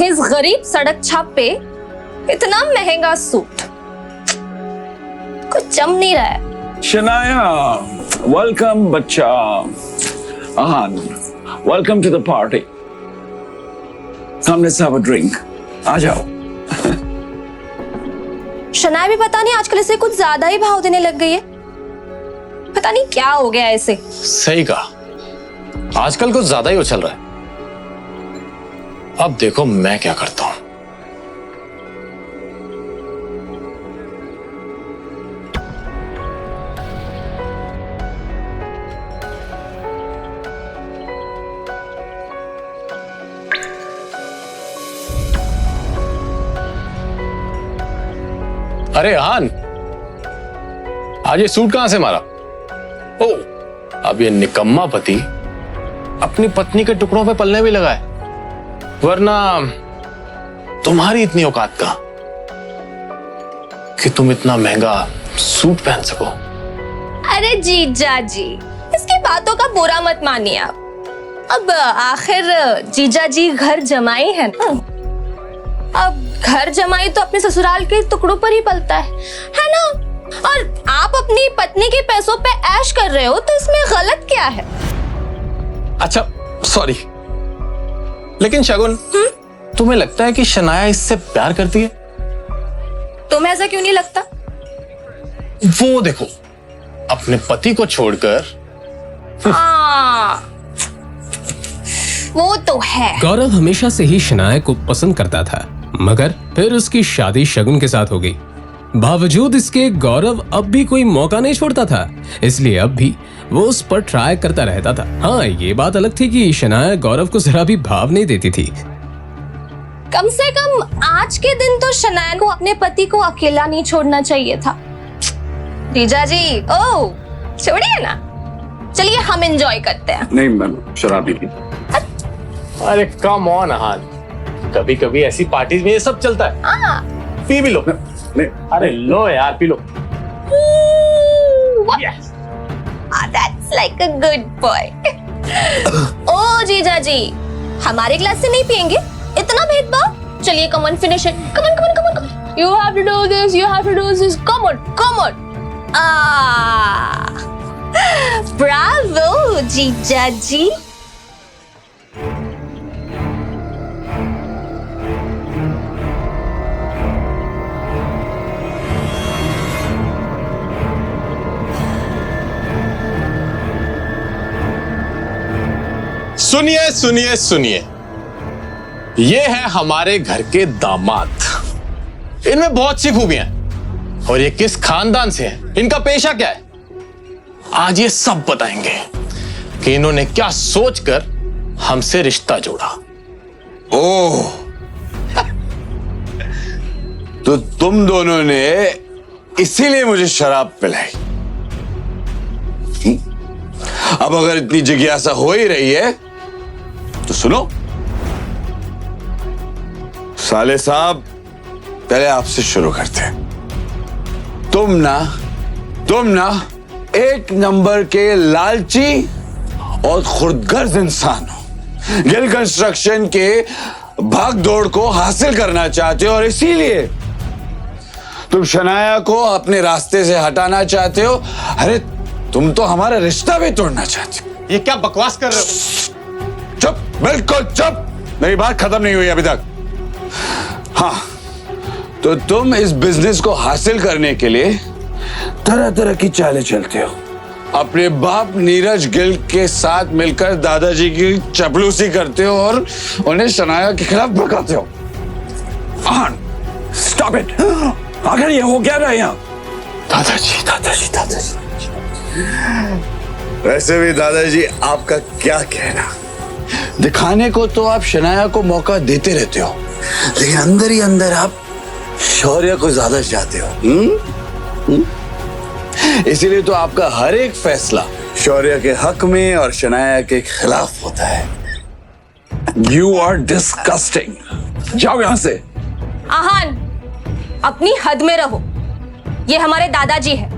इस गरीब सड़क छाप पे इतना महंगा सूट कुछ जम नहीं रहा है। शनाया, वेलकम बच्चा। Aahan, welcome to the party. Come let's have a drink. आ जाओ। शनाया भी पता नहीं आजकल इसे कुछ ज्यादा ही भाव देने लग गई है। पता नहीं क्या हो गया ऐसे। सही कहा, आजकल कुछ ज्यादा ही उछल रहा है। अब देखो मैं क्या करता हूं। अरे आहान, आज ये सूट कहां से मारा? ओ, अब ये निकम्मा पति अपनी पत्नी के टुकड़ों पे पलने भी लगा है, वरना तुम्हारी इतनी औकात कहां कि तुम इतना महंगा सूट पहन सको। अरे जीजा जी, इसकी बातों का बुरा मत मानिए आप। अब आखिर जीजा जी घर जमाई है ना। अब घर जमाई तो अपने ससुराल के टुकड़ों पर ही पलता है ना? और आप अपनी पत्नी के पैसों पे ऐश कर रहे हो, तो इसमें गलत क्या है? अच्छा सॉरी, लेकिन शगुन, तुम्हें लगता है कि शनाया इससे प्यार करती है? तुम्हें ऐसा क्यों नहीं लगता? वो देखो, अपने पति को छोड़कर। हाँ, वो तो है। गौरव हमेशा से ही शनाया को पसंद करता था, मगर फिर उसकी शादी शगुन के साथ हो गई। बावजूद इसके गौरव अब भी कोई मौका नहीं छोड़ता था, इसलिए अब भी वो उस पर ट्राई करता रहता था। हाँ, ये बात अलग थी कि शनाया गौरव को जरा भी भाव नहीं देती थी। कम से कम आज के दिन तो शनाया को अपने पति को अकेला नहीं छोड़ना चाहिए था। जीजा जी, ओ छोड़िए ना, चलिए हम एंजॉय करते हैं। नहीं मैम, शराब नहीं। अरे कम ऑन आहान, कभी कभी ऐसी पार्टीज में ये सब चलता है। पी भी लो। अरे लो यार, P low. That's like a good boy. ओ जीजा जी, हमारे ग्लास से नहीं पियेंगे? इतना भेदभाव? चलिए come on finish it. Come on come on come on come on. You have to do this, you have to do this. Come on come on. Bravo जीजा जी। सुनिए सुनिए सुनिए, ये है हमारे घर के दामाद। इनमें बहुत सी खूबियां हैं और ये किस खानदान से है, इनका पेशा क्या है, आज ये सब बताएंगे कि इन्होंने क्या सोचकर हमसे रिश्ता जोड़ा। ओह, तो तुम दोनों ने इसीलिए मुझे शराब पिलाई। अब अगर इतनी जिज्ञासा हो ही रही है तो सुनो। साले साहब, पहले आपसे शुरू करते हैं। तुम ना एक नंबर के लालची और खुदगर्ज इंसान हो। गिल कंस्ट्रक्शन के भाग दौड़ को हासिल करना चाहते हो और इसीलिए तुम शनाया को अपने रास्ते से हटाना चाहते हो। अरे तुम तो हमारा रिश्ता भी तोड़ना चाहते हो। ये क्या बकवास कर रहे हो? चुप, बिल्कुल चुप, मेरी बात खत्म नहीं हुई अभी तक। हाँ, तो तुम इस बिजनेस को हासिल करने के लिए तरह तरह की चालें चलते हो। अपने बाप नीरज गिल के साथ मिलकर दादाजी की चपलूसी करते हो और उन्हें शनाया के खिलाफ भड़काते हो। Stop it. आखिर ये हो क्या रहा है यहाँ? दादाजी। वैसे भी दादाजी, आपका क्या कहना? दिखाने को तो आप शनाया को मौका देते रहते हो, लेकिन अंदर ही अंदर आप शौर्य को ज्यादा चाहते हो। इसीलिए तो आपका हर एक फैसला शौर्य के हक में और शनाया के खिलाफ होता है। You are disgusting. जाओ यहां से। आहान, अपनी हद में रहो। ये हमारे दादाजी हैं।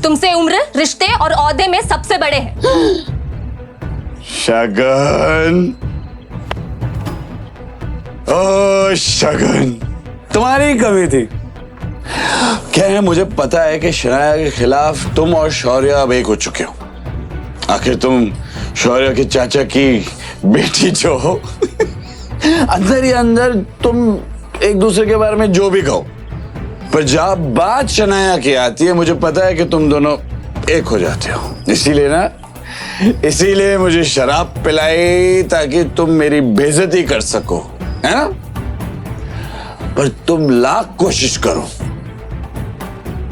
तुमसे उम्र, रिश्ते और औहदे में सबसे बड़े हैं। शगन, ओ शगन, तुम्हारी कमी थी। क्या है, मुझे पता है कि शनाया के खिलाफ तुम और शौर्य अब एक हो चुके हो। आखिर तुम शौर्य के चाचा की बेटी जो हो। अंदर ही अंदर तुम एक दूसरे के बारे में जो भी कहो, पर जब बात शनाया की आती है, मुझे पता है कि तुम दोनों एक हो जाते हो। इसीलिए मुझे शराब पिलाई ताकि तुम मेरी बेइज्जती कर सको, है ना? पर तुम लाख कोशिश करो,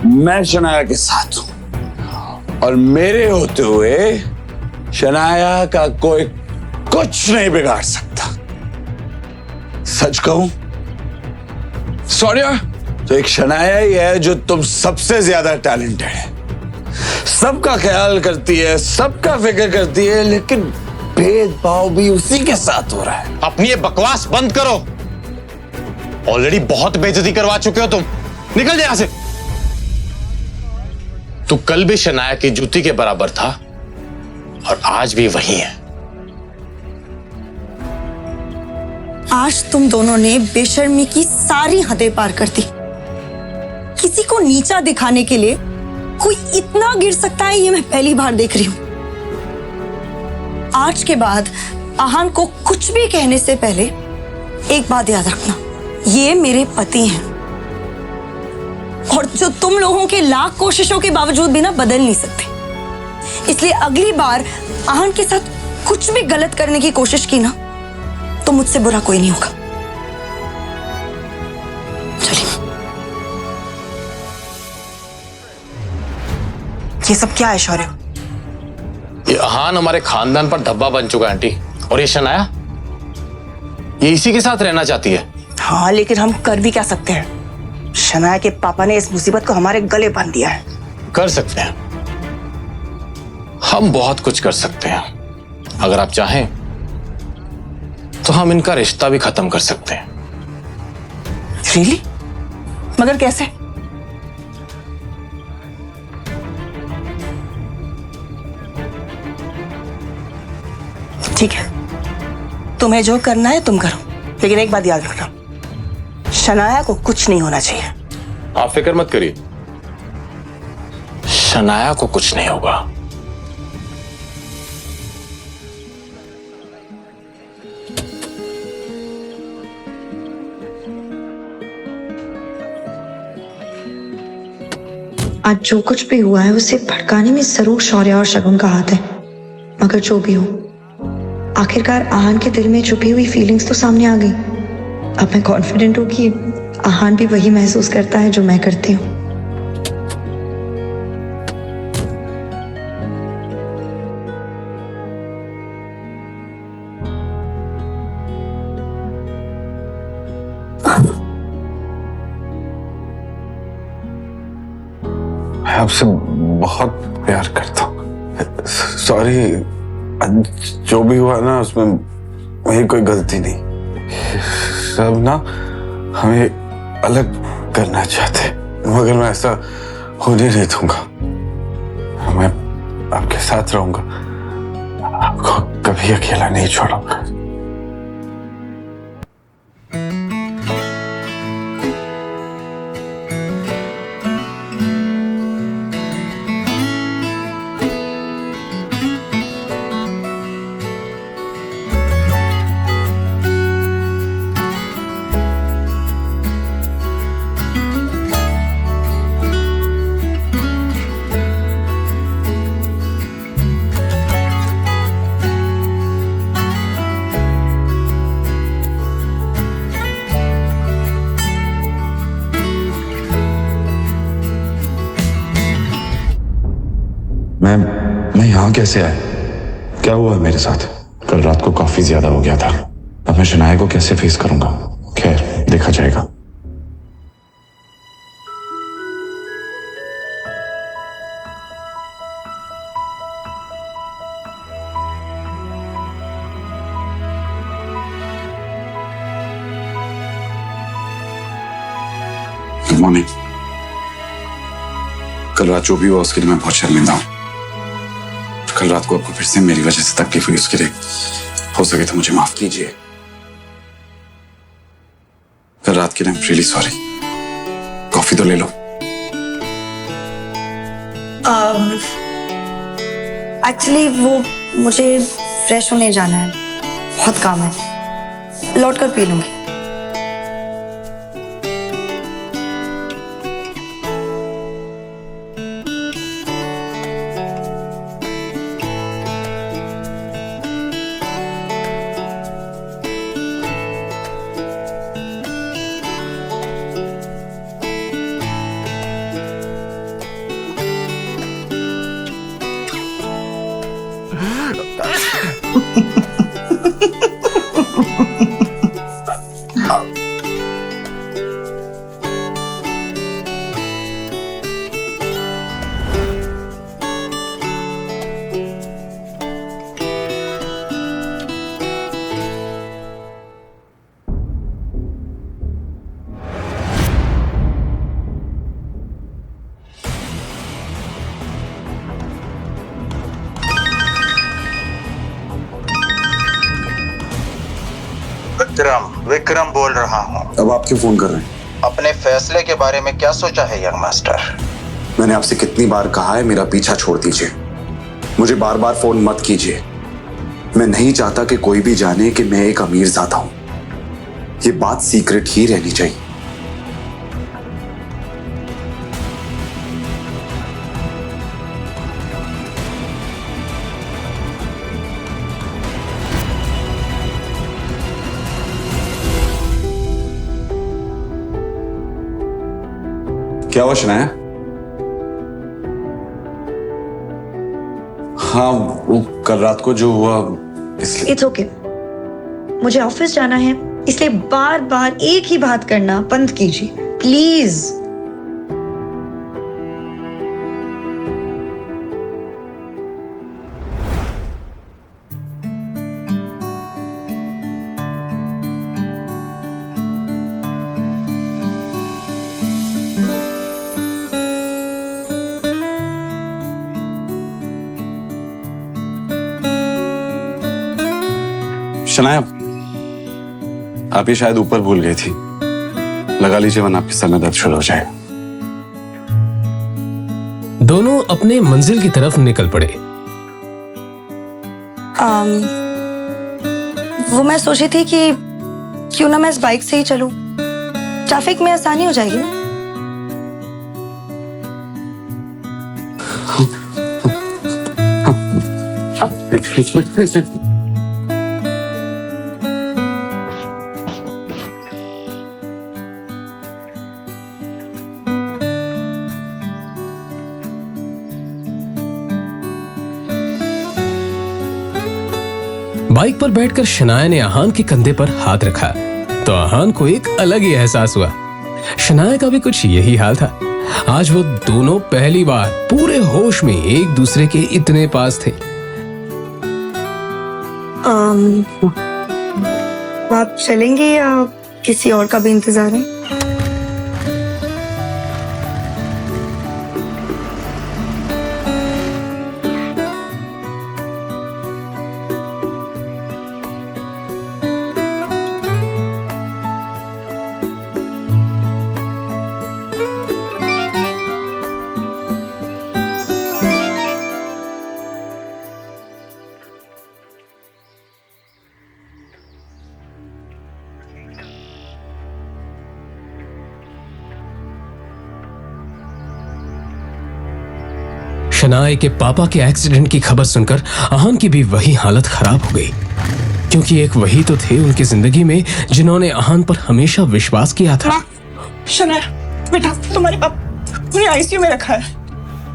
मैं शनाया के साथ हूं और मेरे होते हुए शनाया का कोई कुछ नहीं बिगाड़ सकता। सच कहूं, शौर्य, तो एक शनाया ही है जो तुम सबसे ज्यादा टैलेंटेड है। सबका ख्याल करती है, सबका फिक्र करती है, लेकिन भेदभाव भी उसी के साथ हो रहा है। अपनी ये बकवास बंद करो। ऑलरेडी बहुत बेइज्जती करवा चुके हो तुम। निकल जा यहां से। तू कल भी शनाया की जूती के बराबर था और आज भी वही है। आज तुम दोनों ने बेशर्मी की सारी हदें पार कर दी। किसी को नीचा दिखाने के लिए कोई इतना गिर सकता है, ये मैं पहली बार देख रही हूं। आज के बाद आहान को कुछ भी कहने से पहले एक बात याद रखना, ये मेरे पति हैं और जो तुम लोगों के लाख कोशिशों के बावजूद भी ना बदल नहीं सकते। इसलिए अगली बार आहान के साथ कुछ भी गलत करने की कोशिश की ना, तो मुझसे बुरा कोई नहीं होगा। ये सब क्या है शौर्य? ये आहान हमारे खानदान पर धब्बा बन चुका है आंटी। और ये शनाया, ये इसी के साथ रहना चाहती है। हाँ, लेकिन हम कर भी क्या सकते हैं? शनाया के पापा ने इस मुसीबत को हमारे गले बांध दिया है। कर सकते हैं, हम बहुत कुछ कर सकते हैं। अगर आप चाहें तो हम इनका रिश्ता भी खत्म कर सकते हैं। रियली? मगर कैसे? ठीक है, तुम्हें जो करना है तुम करो, लेकिन एक बात याद रखना, शनाया को कुछ नहीं होना चाहिए। आप फिक्र मत करिए, शनाया को कुछ नहीं होगा। आज जो कुछ भी हुआ है उसे भड़काने में जरूर शौर्य और शगुन का हाथ है, मगर जो भी हो, आखिरकार आहान के दिल में छुपी हुई फीलिंग्स तो सामने आ गई। अब मैं कॉन्फिडेंट हूँ कि आहान भी वही महसूस करता है जो मैं करती हूँ। मैं आपसे बहुत प्यार करता हूँ। सॉरी, जो भी हुआ ना उसमें मेरी कोई गलती नहीं। सब ना हमें अलग करना चाहते, मगर मैं ऐसा होने नहीं दूंगा। मैं आपके साथ रहूंगा, आपको कभी अकेला नहीं छोड़ूंगा। मैं यहाँ कैसे आया? क्या हुआ है मेरे साथ? कल रात को काफी ज्यादा हो गया था। अब मैं शनाया को कैसे फेस करूंगा? खैर, देखा जाएगा। Good morning. कल रात जो भी हुआ उसके लिए मैं बहुत शर्मिंदा हूँ। कल रात को आपको फिर से मेरी वजह से तकलीफ हुई, उसके लिए हो सके तो मुझे माफ कीजिए। कल रात के लिए I am really sorry. Coffee तो ले लो। एक्चुअली वो मुझे फ्रेश होने जाना है, बहुत काम है, लौट कर पी लूंगी। विक्रम बोल रहा हूँ। अब आप क्यों फोन कर रहे हैं? अपने फैसले के बारे में क्या सोचा है यंग मास्टर? मैंने आपसे कितनी बार कहा है मेरा पीछा छोड़ दीजिए, मुझे बार बार फोन मत कीजिए। मैं नहीं चाहता कि कोई भी जाने कि मैं एक अमीरजादा हूं। ये बात सीक्रेट ही रहनी चाहिए। क्या हुआ शनाया? हाँ, वो कल रात को जो हुआ इसलिए। इट्स ओके, मुझे ऑफिस जाना है, इसलिए बार बार एक ही बात करना बंद कीजिए प्लीज। शनाया, आप ये शायद ऊपर भूल गई थी, लगा लीजिए वरना आपके सर में दर्द शुरू हो जाएगा। दोनों अपने मंजिल की तरफ निकल पड़े। वो मैं सोची थी कि क्यों ना मैं इस बाइक से ही चलूं, ट्रैफिक में आसानी हो जाएगी ना। बाइक पर बैठकर शनाया ने आहान के कंधे पर हाथ रखा तो आहान को एक अलग ही एहसास हुआ। शनाया का भी कुछ यही हाल था। आज वो दोनों पहली बार पूरे होश में एक दूसरे के इतने पास थे। आप चलेंगे या किसी और का भी इंतजार है? शनाया के पापा के एक्सीडेंट की खबर सुनकर आहान की भी वही हालत खराब हो गई, क्योंकि एक वही तो थे उनकी जिंदगी में जिन्होंने आहान पर हमेशा विश्वास किया था। शनाया बेटा, तुम्हारे पापा उन्हें आईसीयू में रखा है।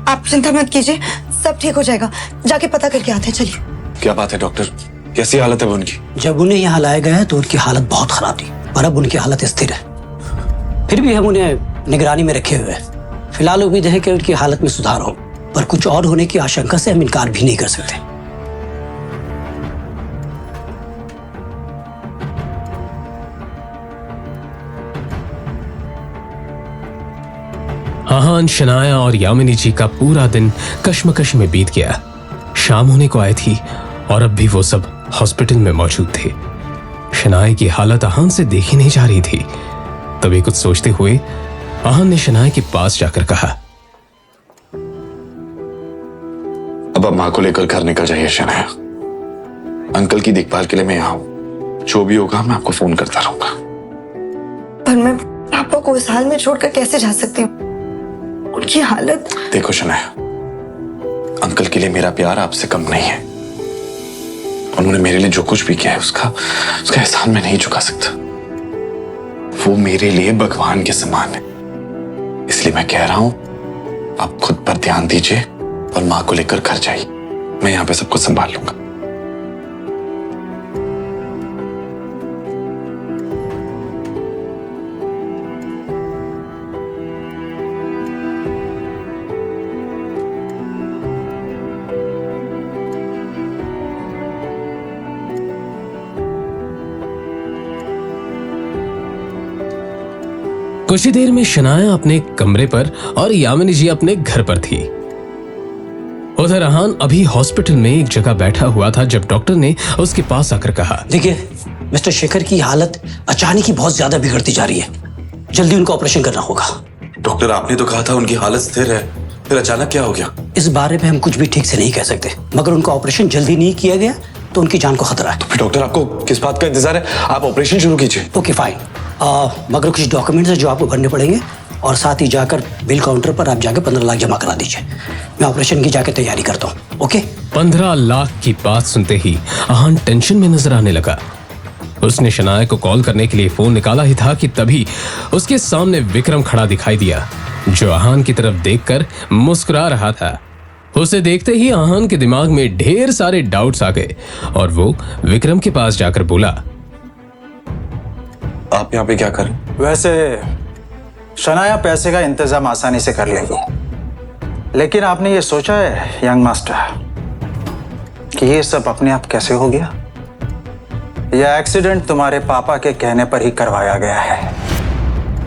आप चिंता मत कीजिए, सब ठीक हो जाएगा। जाके पता करके आते हैं, चलिए। क्या बात है डॉक्टर, कैसी हालत है उनकी? जब उन्हें यहाँ लाया गया तो उनकी हालत बहुत खराब थी, पर अब उनकी हालत स्थिर है। फिर भी हम उन्हें निगरानी में रखे हुए हैं। फिलहाल उम्मीद है कि उनकी हालत में सुधार हो, पर कुछ और होने की आशंका से हम इनकार भी नहीं कर सकते। आहान, शनाया और यामिनी जी का पूरा दिन कश्मकश में बीत गया। शाम होने को आई थी और अब भी वो सब हॉस्पिटल में मौजूद थे। शनाया की हालत आहान से देखी नहीं जा रही थी। तभी कुछ सोचते हुए आहान ने शनाया के पास जाकर कहा, अब माँ को लेकर घर निकल जाइए शनाया। अंकल की देखभाल के लिए मैं यहाँ हूँ। जो भी होगा मैं आपको फोन करता रहूंगा। पर मैं पापा को इस हाल में छोड़कर कैसे जा सकती हूँ? उनकी हालत। देखो शनाया, अंकल के लिए मेरा प्यार आपसे कम नहीं है। उन्होंने मेरे लिए जो कुछ भी किया है उसका एहसान मैं नहीं चुका सकता। वो मेरे लिए भगवान के समान है। इसलिए मैं कह रहा हूं, आप खुद पर ध्यान दीजिए और माँ को लेकर घर जाइए। मैं यहाँ पे सब कुछ संभाल लूंगा। कुछ ही देर में शनाया अपने कमरे पर और यामिनी जी अपने घर पर थी। उधर आहान अभी हॉस्पिटल में एक जगह बैठा हुआ था जब डॉक्टर ने उसके पास आकर कहा, देखिए मिस्टर शेखर की हालत अचानक ही बहुत ज्यादा बिगड़ती जा रही है। जल्दी उनको ऑपरेशन करना होगा। डॉक्टर, आपने तो कहा था उनकी हालत स्थिर है, फिर अचानक क्या हो गया? इस बारे में हम कुछ भी ठीक से नहीं कह सकते, मगर उनका ऑपरेशन जल्दी नहीं किया गया तो उनकी जान को खतरा है। तो फिर डॉक्टर आपको किस बात का इंतजार है? आप ऑपरेशन शुरू कीजिए। ओके फाइन, मगर कुछ डॉक्यूमेंट्स है जो आपको भरने पड़ेंगे और साथ ही जाकर बिल काउंटर पर आप जाकर 15 लाख जमा करा दीजिए। मैं ऑपरेशन की जाकर तैयारी करता हूँ। ओके। 15 लाख की बात सुनते ही आहान टेंशन में नजर आने लगा। उसने शनाया को कॉल करने के लिए फोन निकाला ही था कि तभी उसके सामने विक्रम खड़ा दिखाई दिया, जो आहान की तरफ देखकर मुस्कुरा रहा था। उसे देखते ही आहान के दिमाग में ढेर सारे डाउट्स आ गए और वो विक्रम के पास जाकर बोला, आप यहाँ पे क्या कर रहे हैं? वैसे शनाया पैसे का इंतजाम आसानी से कर लेगी, लेकिन आपने ये सोचा है यंग मास्टर कि ये सब अपने आप कैसे हो गया? यह एक्सीडेंट तुम्हारे पापा के कहने पर ही करवाया गया है।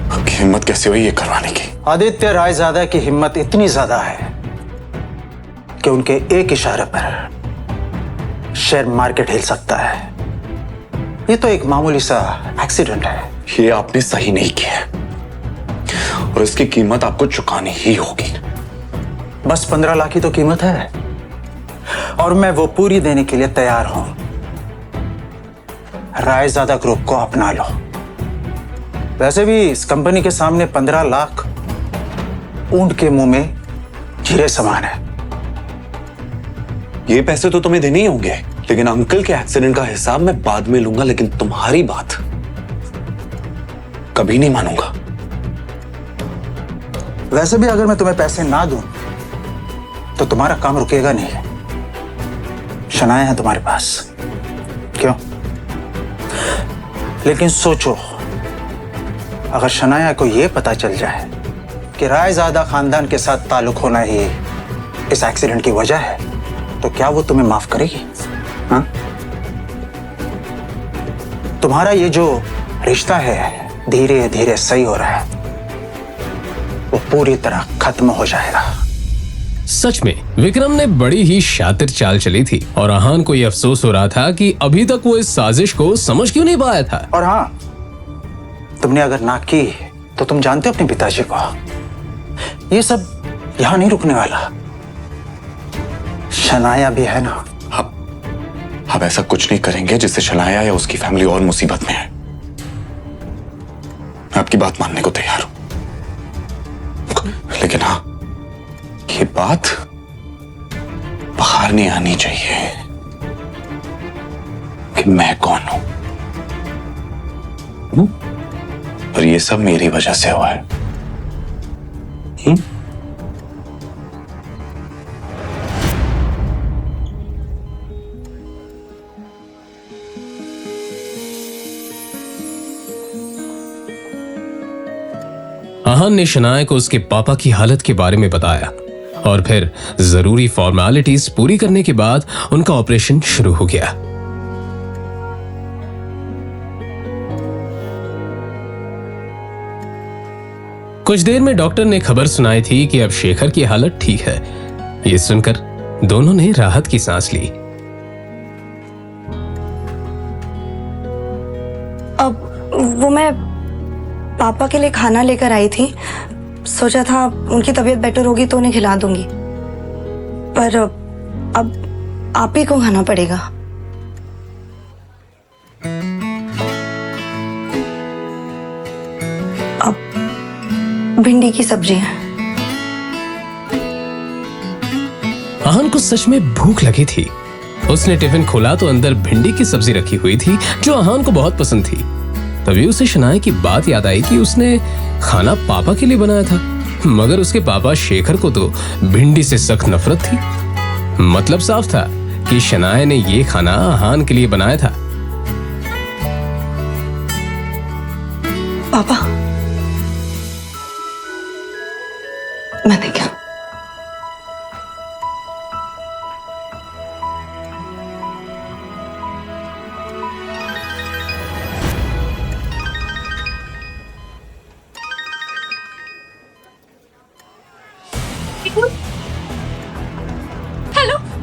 आपकी हिम्मत कैसे हुई ये करवाने की? आदित्य रायजादा की हिम्मत इतनी ज्यादा है कि उनके एक इशारे पर शेयर मार्केट हिल सकता है। ये तो एक मामूली सा एक्सीडेंट है। ये आपने सही नहीं किया और इसकी कीमत आपको चुकानी ही होगी। बस 15 लाख की तो कीमत है और मैं वो पूरी देने के लिए तैयार हूं। रायजादा ग्रुप को अपना लो। वैसे भी इस कंपनी के सामने 15 लाख ऊंट के मुंह में जीरे समान है। ये पैसे तो तुम्हें देने ही होंगे, लेकिन अंकल के एक्सीडेंट का हिसाब मैं बाद में लूंगा, लेकिन तुम्हारी बात कभी नहीं मानूंगा। वैसे भी अगर मैं तुम्हें पैसे ना दूं तो तुम्हारा काम रुकेगा नहीं। शनाया है तुम्हारे पास, क्यों? लेकिन सोचो, अगर शनाया को यह पता चल जाए कि रायजादा खानदान के साथ ताल्लुक होना ही इस एक्सीडेंट की वजह है, तो क्या वो तुम्हें माफ करेगी? हाँ? तुम्हारा ये जो रिश्ता है धीरे धीरे सही हो रहा है, वो पूरी तरह खत्म हो जाएगा। सच में विक्रम ने बड़ी ही शातिर चाल चली थी और आहान को यह अफसोस हो रहा था कि अभी तक वो इस साजिश को समझ क्यों नहीं पाया था। और हाँ, तुमने अगर ना की तो तुम जानते हो अपने पिताजी को, ये सब यहां नहीं रुकने वाला। शनाया भी है ना। अब ऐसा कुछ नहीं करेंगे जिससे शनाया या उसकी फैमिली और मुसीबत में है। मैं आपकी बात मानने को तैयार हूं, लेकिन हाँ, ये बात बाहर नहीं आनी चाहिए कि मैं कौन हूं, और ये सब मेरी वजह से हुआ है। आहान ने शनाया को उसके पापा की हालत के बारे में बताया और फिर जरूरी फॉर्मेलिटीज पूरी करने के बाद उनका ऑपरेशन शुरू हो गया। कुछ देर में डॉक्टर ने खबर सुनाई थी कि अब शेखर की हालत ठीक है। ये सुनकर दोनों ने राहत की सांस ली। अब वो मैं पापा के लिए खाना लेकर आई थी, सोचा था उनकी तबीयत बेटर होगी तो उन्हें खिला दूंगी, पर अब आप ही को खाना पड़ेगा। अब भिंडी की सब्जी है। आहान को सच में भूख लगी थी। उसने टिफिन खोला तो अंदर भिंडी की सब्जी रखी हुई थी जो आहान को बहुत पसंद थी। तभी उसे शनाया की बात याद आई कि उसने खाना पापा के लिए बनाया था, मगर उसके पापा शेखर को तो भिंडी से सख्त नफरत थी। मतलब साफ था कि शनाया ने ये खाना आहान के लिए बनाया था। पापा, मैंने क्या?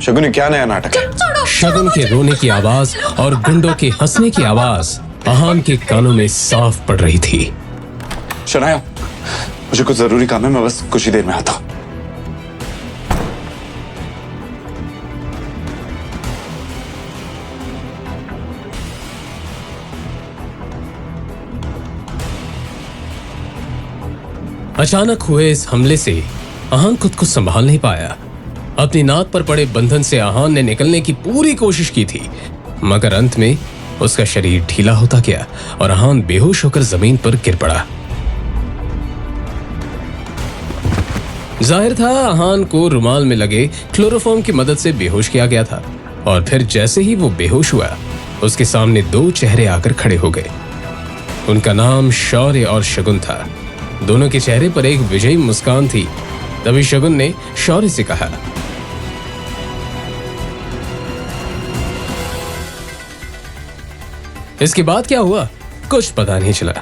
शगुन, क्या नया नाटक है? शगुन के रोने की आवाज और गुंडों के हंसने की आवाज आहान के कानों में साफ पड़ रही थी। शनाया, मुझे कुछ जरूरी काम है, मैं बस कुछ ही देर में आता हूं। अचानक हुए इस हमले से आहान खुद को संभाल नहीं पाया। अपनी नाक पर पड़े बंधन से आहान ने निकलने की पूरी कोशिश की थी, मगर अंत में उसका शरीर ढीला होता गया और आहान बेहोश होकर जमीन पर गिर पड़ा। जाहिर था आहान को रुमाल में लगे क्लोरोफॉर्म की मदद से बेहोश किया गया था, और फिर जैसे ही वो बेहोश हुआ, उसके सामने दो चेहरे आकर खड़े हो गए। उनका नाम शौर्य और शगुन था। दोनों के चेहरे पर एक विजयी मुस्कान थी। तभी शगुन ने शौर्य से कहा, इसके बाद क्या हुआ कुछ पता नहीं चला।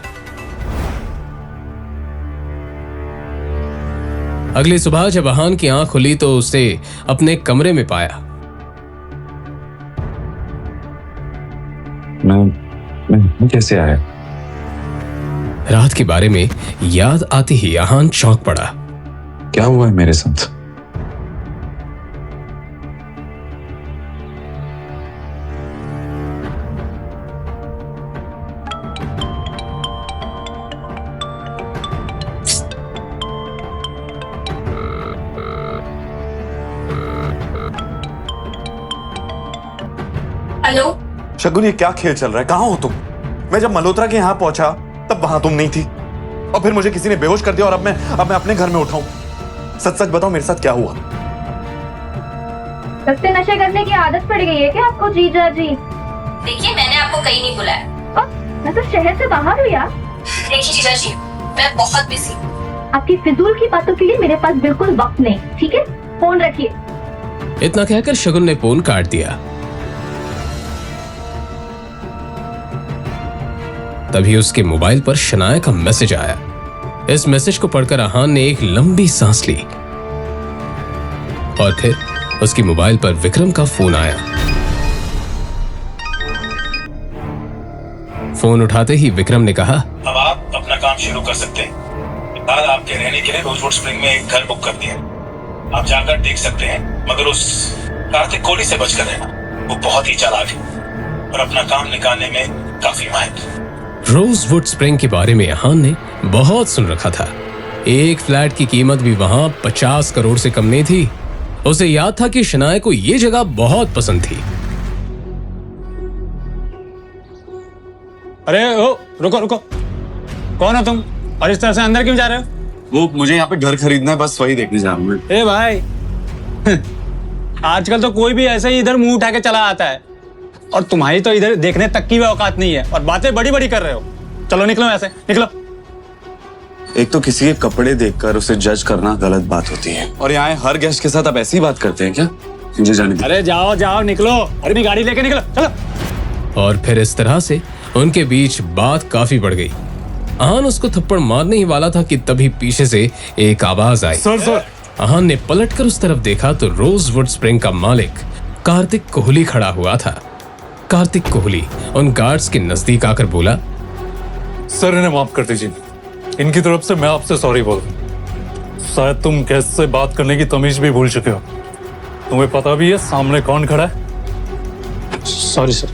अगली सुबह जब आहान की आंख खुली तो उसे अपने कमरे में पाया। मैं कैसे आया? रात के बारे में याद आते ही आहान चौंक पड़ा। क्या हुआ है मेरे साथ? हेलो शगुन, ये क्या खेल चल रहा है? कहाँ हो तुम? मैं जब मल्होत्रा के यहाँ पहुंचा तब वहां तुम नहीं थी, और फिर मुझे किसी ने बेहोश कर दिया, और अब मैं अपने घर में उठाऊं। सच सच बताओ, मेरे साथ क्या हुआ? लगते नशे करने की आदत पड़ गई है क्या आपको जीजा जी? देखिए, मैंने आपको कहीं नहीं बुलाया। मैं तो शहर से बाहर हूँ यार। देखिए जीजा जी, मैं बहुत बिजी हूँ। आपकी फिजूल की बातों के लिए मेरे पास बिल्कुल वक्त नहीं, ठीक है? फोन रखिए। इतना कहकर शगुन ने फोन काट दिया। तभी उसके मोबाइल पर शनाया का मैसेज आया। इस मैसेज को पढ़कर आहान ने एक लंबी सांस ली, और फिर उसकी मोबाइल पर विक्रम का फोन आया। फोन उठाते ही विक्रम ने कहा, अब आप अपना काम शुरू कर सकते हैं। फिलहाल आपके रहने के लिए रोजवुड स्प्रिंग में एक घर बुक कर दिया। आप जाकर देख सकते हैं, मगर उस कार्तिक कोहली से बचकर रहना। वो बहुत ही चालाक है और अपना काम निकालने में काफी माहिर। रोजवुड स्प्रिंग के बारे में आहान ने बहुत सुन रखा था। एक फ्लैट की कीमत भी वहां 50 करोड़ से कम नहीं थी। उसे याद था कि शनाया को यह जगह बहुत पसंद थी। अरे ओ, रुको रुको, कौन हो तुम और इस तरह से अंदर क्यों जा रहे हो? वो मुझे यहाँ पे घर खरीदना है, बस वही देखने जा रहा हूँ। ए भाई, आजकल तो कोई भी ऐसे ही इधर मुंह उठा के चला आता है, और तुम्हारी तो इधर देखने तक की भी औकात नहीं है, और बातें बड़ी बड़ी कर रहे हो। चलो निकलो ऐसे, निकलो। एक तो किसी के कपड़े देखकर उसे जज करना गलत बात होती है, और यहाँ हर गेस्ट के साथ आप ऐसी बात करते हैं क्या? मुझे जाने दीजिए। अरे जाओ जाओ, निकलो, अपनी गाड़ी लेके निकलो, चलो। और फिर इस तरह से उनके बीच बात काफी बढ़ गई। आहान उसको थप्पड़ मारने ही वाला था कि तभी पीछे से एक आवाज आई। सर। आहान ने पलटकर उस तरफ देखा तो रोजवुड स्प्रिंग का मालिक कार्तिक कोहली खड़ा हुआ था। कार्तिक कोहली उन गार्ड्स के नजदीक आकर बोला, सर, इन्हें माफ कर दीजिए। इनकी तरफ से मैं आपसे सॉरी बोल रहा हूं। शायद तुम गेस्ट से बात करने की तमीज भी भूल चुके हो। तुम्हें पता भी है सामने कौन खड़ा है? Sorry sir.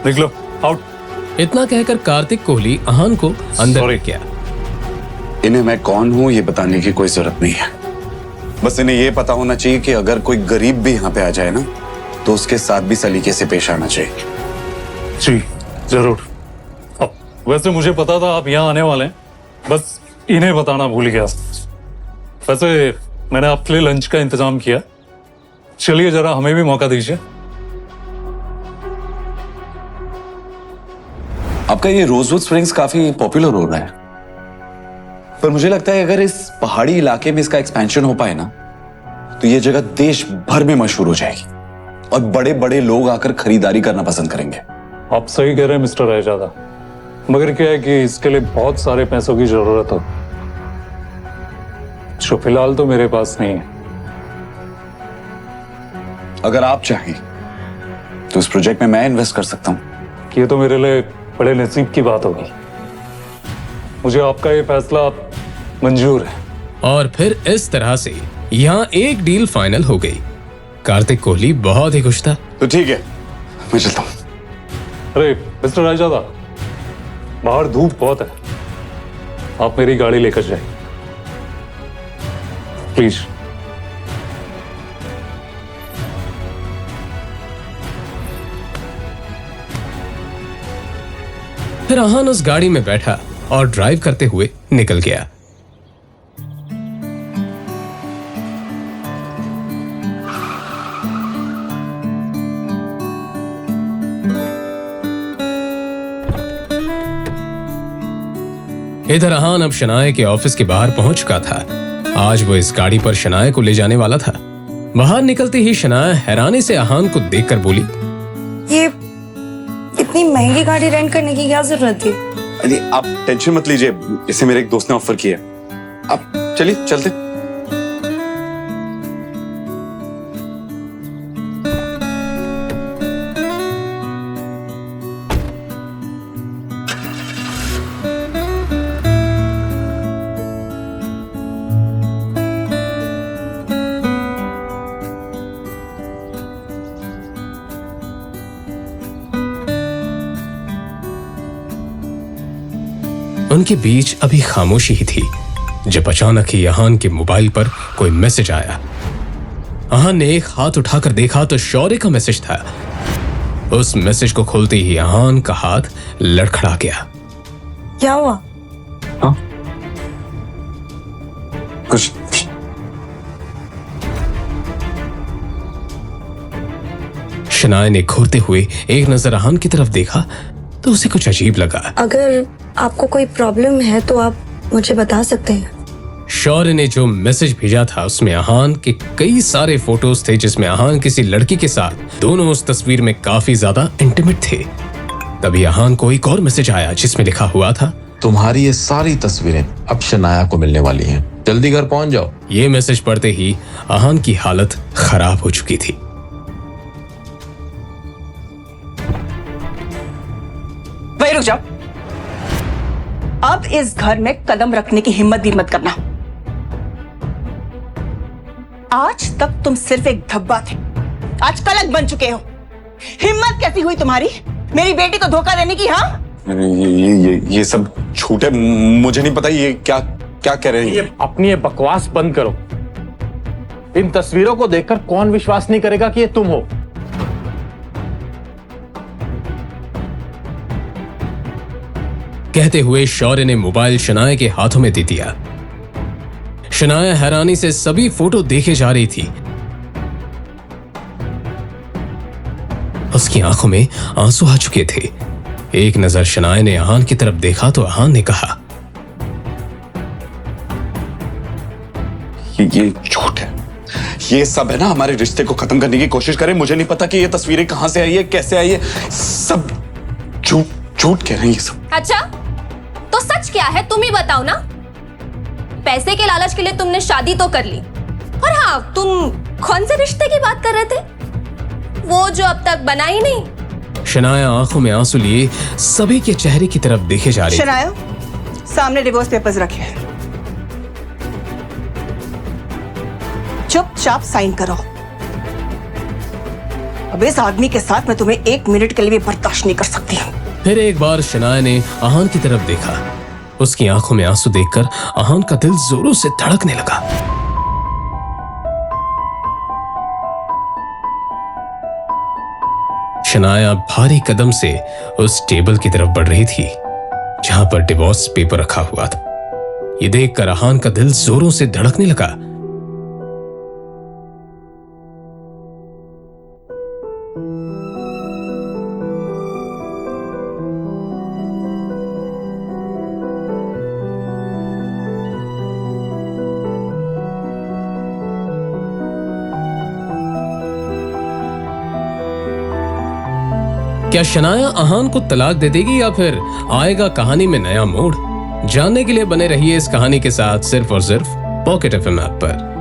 निकलो, आउट। इतना कहकर कार्तिक कोहली आहान को अंदर ले गया। इन्हें मैं कौन हूँ ये बताने की कोई जरूरत नहीं है। बस इन्हें ये पता होना चाहिए कि अगर कोई गरीब भी यहाँ पे आ जाए ना, तो उसके साथ भी सलीके से पेश आना चाहिए। जी जरूर। अब वैसे मुझे पता था आप यहाँ आने वाले हैं, बस इन्हें बताना भूल गया। वैसे मैंने आपके लिए लंच का इंतजाम किया। चलिए जरा हमें भी मौका दीजिए। आपका ये रोजवुड स्प्रिंग्स काफी पॉपुलर हो रहा है, पर मुझे लगता है अगर इस पहाड़ी इलाके में इसका एक्सपेंशन हो पाए ना, तो ये जगह देश भर में मशहूर हो जाएगी और बड़े बड़े लोग आकर खरीदारी करना पसंद करेंगे। आप सही कह रहे हैं मिस्टर रायजादा, मगर क्या है कि इसके लिए बहुत सारे पैसों की जरूरत हो, जो फिलहाल तो मेरे पास नहीं है। अगर आप चाहें तो इस प्रोजेक्ट में मैं इन्वेस्ट कर सकता हूं। ये तो मेरे लिए बड़े नसीब की बात होगी। मुझे आपका ये फैसला मंजूर है। और फिर इस तरह से यहाँ एक डील फाइनल हो गई। कार्तिक कोहली बहुत ही खुश था। तो ठीक है, मैं चलता हूँ। अरे मिस्टर रायजादा, बाहर धूप बहुत है, आप मेरी गाड़ी लेकर जाइए प्लीज। फिर आहान उस गाड़ी में बैठा और ड्राइव करते हुए निकल गया। इधर आहान अब शनाया के ऑफिस के बाहर पहुंच चुका था। आज वो इस गाड़ी पर शनाया को ले जाने वाला था। बाहर निकलते ही शनाया हैरानी से आहान को देखकर बोली, ये इतनी महंगी गाड़ी रेंट करने की क्या जरूरत थी? अरे आप टेंशन मत लीजिए, इसे मेरे एक दोस्त ने ऑफर किया। आप चलिए चलते। उनके बीच अभी खामोशी ही थी जब अचानक ही अहान के मोबाइल पर कोई मैसेज आया। अहान ने एक हाथ उठाकर देखा तो शौर्य का मैसेज था। उस मैसेज को खोलते ही अहान का हाथ लड़खड़ा गया। क्या हुआ? कुछ शनाया ने घूरते हुए एक नजर अहान की तरफ देखा तो उसे कुछ अजीब लगा। अगर आपको कोई प्रॉब्लम है तो आप मुझे बता सकते हैं। शौर्य ने जो मैसेज भेजा था उसमें अहान के कई सारे फोटोज थे जिसमें अहान किसी लड़की के साथ दोनों उस तस्वीर में काफी ज्यादा इंटीमेट थे। तभी अहान को एक और मैसेज आया जिसमें लिखा हुआ था, तुम्हारी ये सारी तस्वीरें अब शनाया को मिलने वाली हैं, जल्दी घर पहुंच जाओ। ये मैसेज पढ़ते ही अहान की हालत खराब हो चुकी थी। वही रुक जाओ। अब इस घर में कदम रखने की हिम्मत भी मत करना। आज तक तुम सिर्फ एक धब्बा थे, आज कलंक बन चुके हो। हिम्मत कैसी हुई तुम्हारी मेरी बेटी को धोखा देने की? हाँ, ये सब झूठ है, मुझे नहीं पता ये क्या क्या कह रहे हैं। ये अपनी ये बकवास बंद करो। इन तस्वीरों को देखकर कौन विश्वास नहीं करेगा कि ये तुम हो? कहते हुए शौर्य ने मोबाइल शनाया के हाथों में दे दिया। शनाया हैरानी से सभी फोटो देखे जा रही थी। उसकी आंखों में आंसू आ चुके थे। एक नजर शनाया ने अहान की तरफ देखा तो अहान ने कहा, ये झूठ है, ये सब है ना हमारे रिश्ते को खत्म करने की कोशिश करें। मुझे नहीं पता कि ये तस्वीरें कहां से आई है, कैसे आई है, सब झूठ कह रहे हैं ये सब। अच्छा, तो सच क्या है तुम ही बताओ ना। पैसे के लालच के लिए तुमने शादी तो कर ली, और हाँ, तुम कौन से रिश्ते की बात कर रहे थे? वो जो अब तक बना ही नहीं। शनाया आंखों में आंसू लिए सभी के चेहरे की तरफ देखे जा रही थी। शनाया, सामने डिवोर्स पेपर्स रखे हैं, चुपचाप साइन करो। अब इस आदमी के साथ मैं तुम्हें 1 मिनट के लिए भी बर्दाश्त नहीं कर सकती हूँ। फिर एक बार शनाया ने अहान की तरफ देखा। उसकी आंखों में आंसू देखकर अहान का दिल जोरों से धड़कने लगा। शनाया भारी कदम से उस टेबल की तरफ बढ़ रही थी जहां पर डिवोर्स पेपर रखा हुआ था। ये देखकर अहान का दिल जोरों से धड़कने लगा। क्या शनाया अहान को तलाक दे देगी या फिर आएगा कहानी में नया मोड़? जानने के लिए बने रहिए इस कहानी के साथ सिर्फ और सिर्फ पॉकेट एफएम ऐप पर।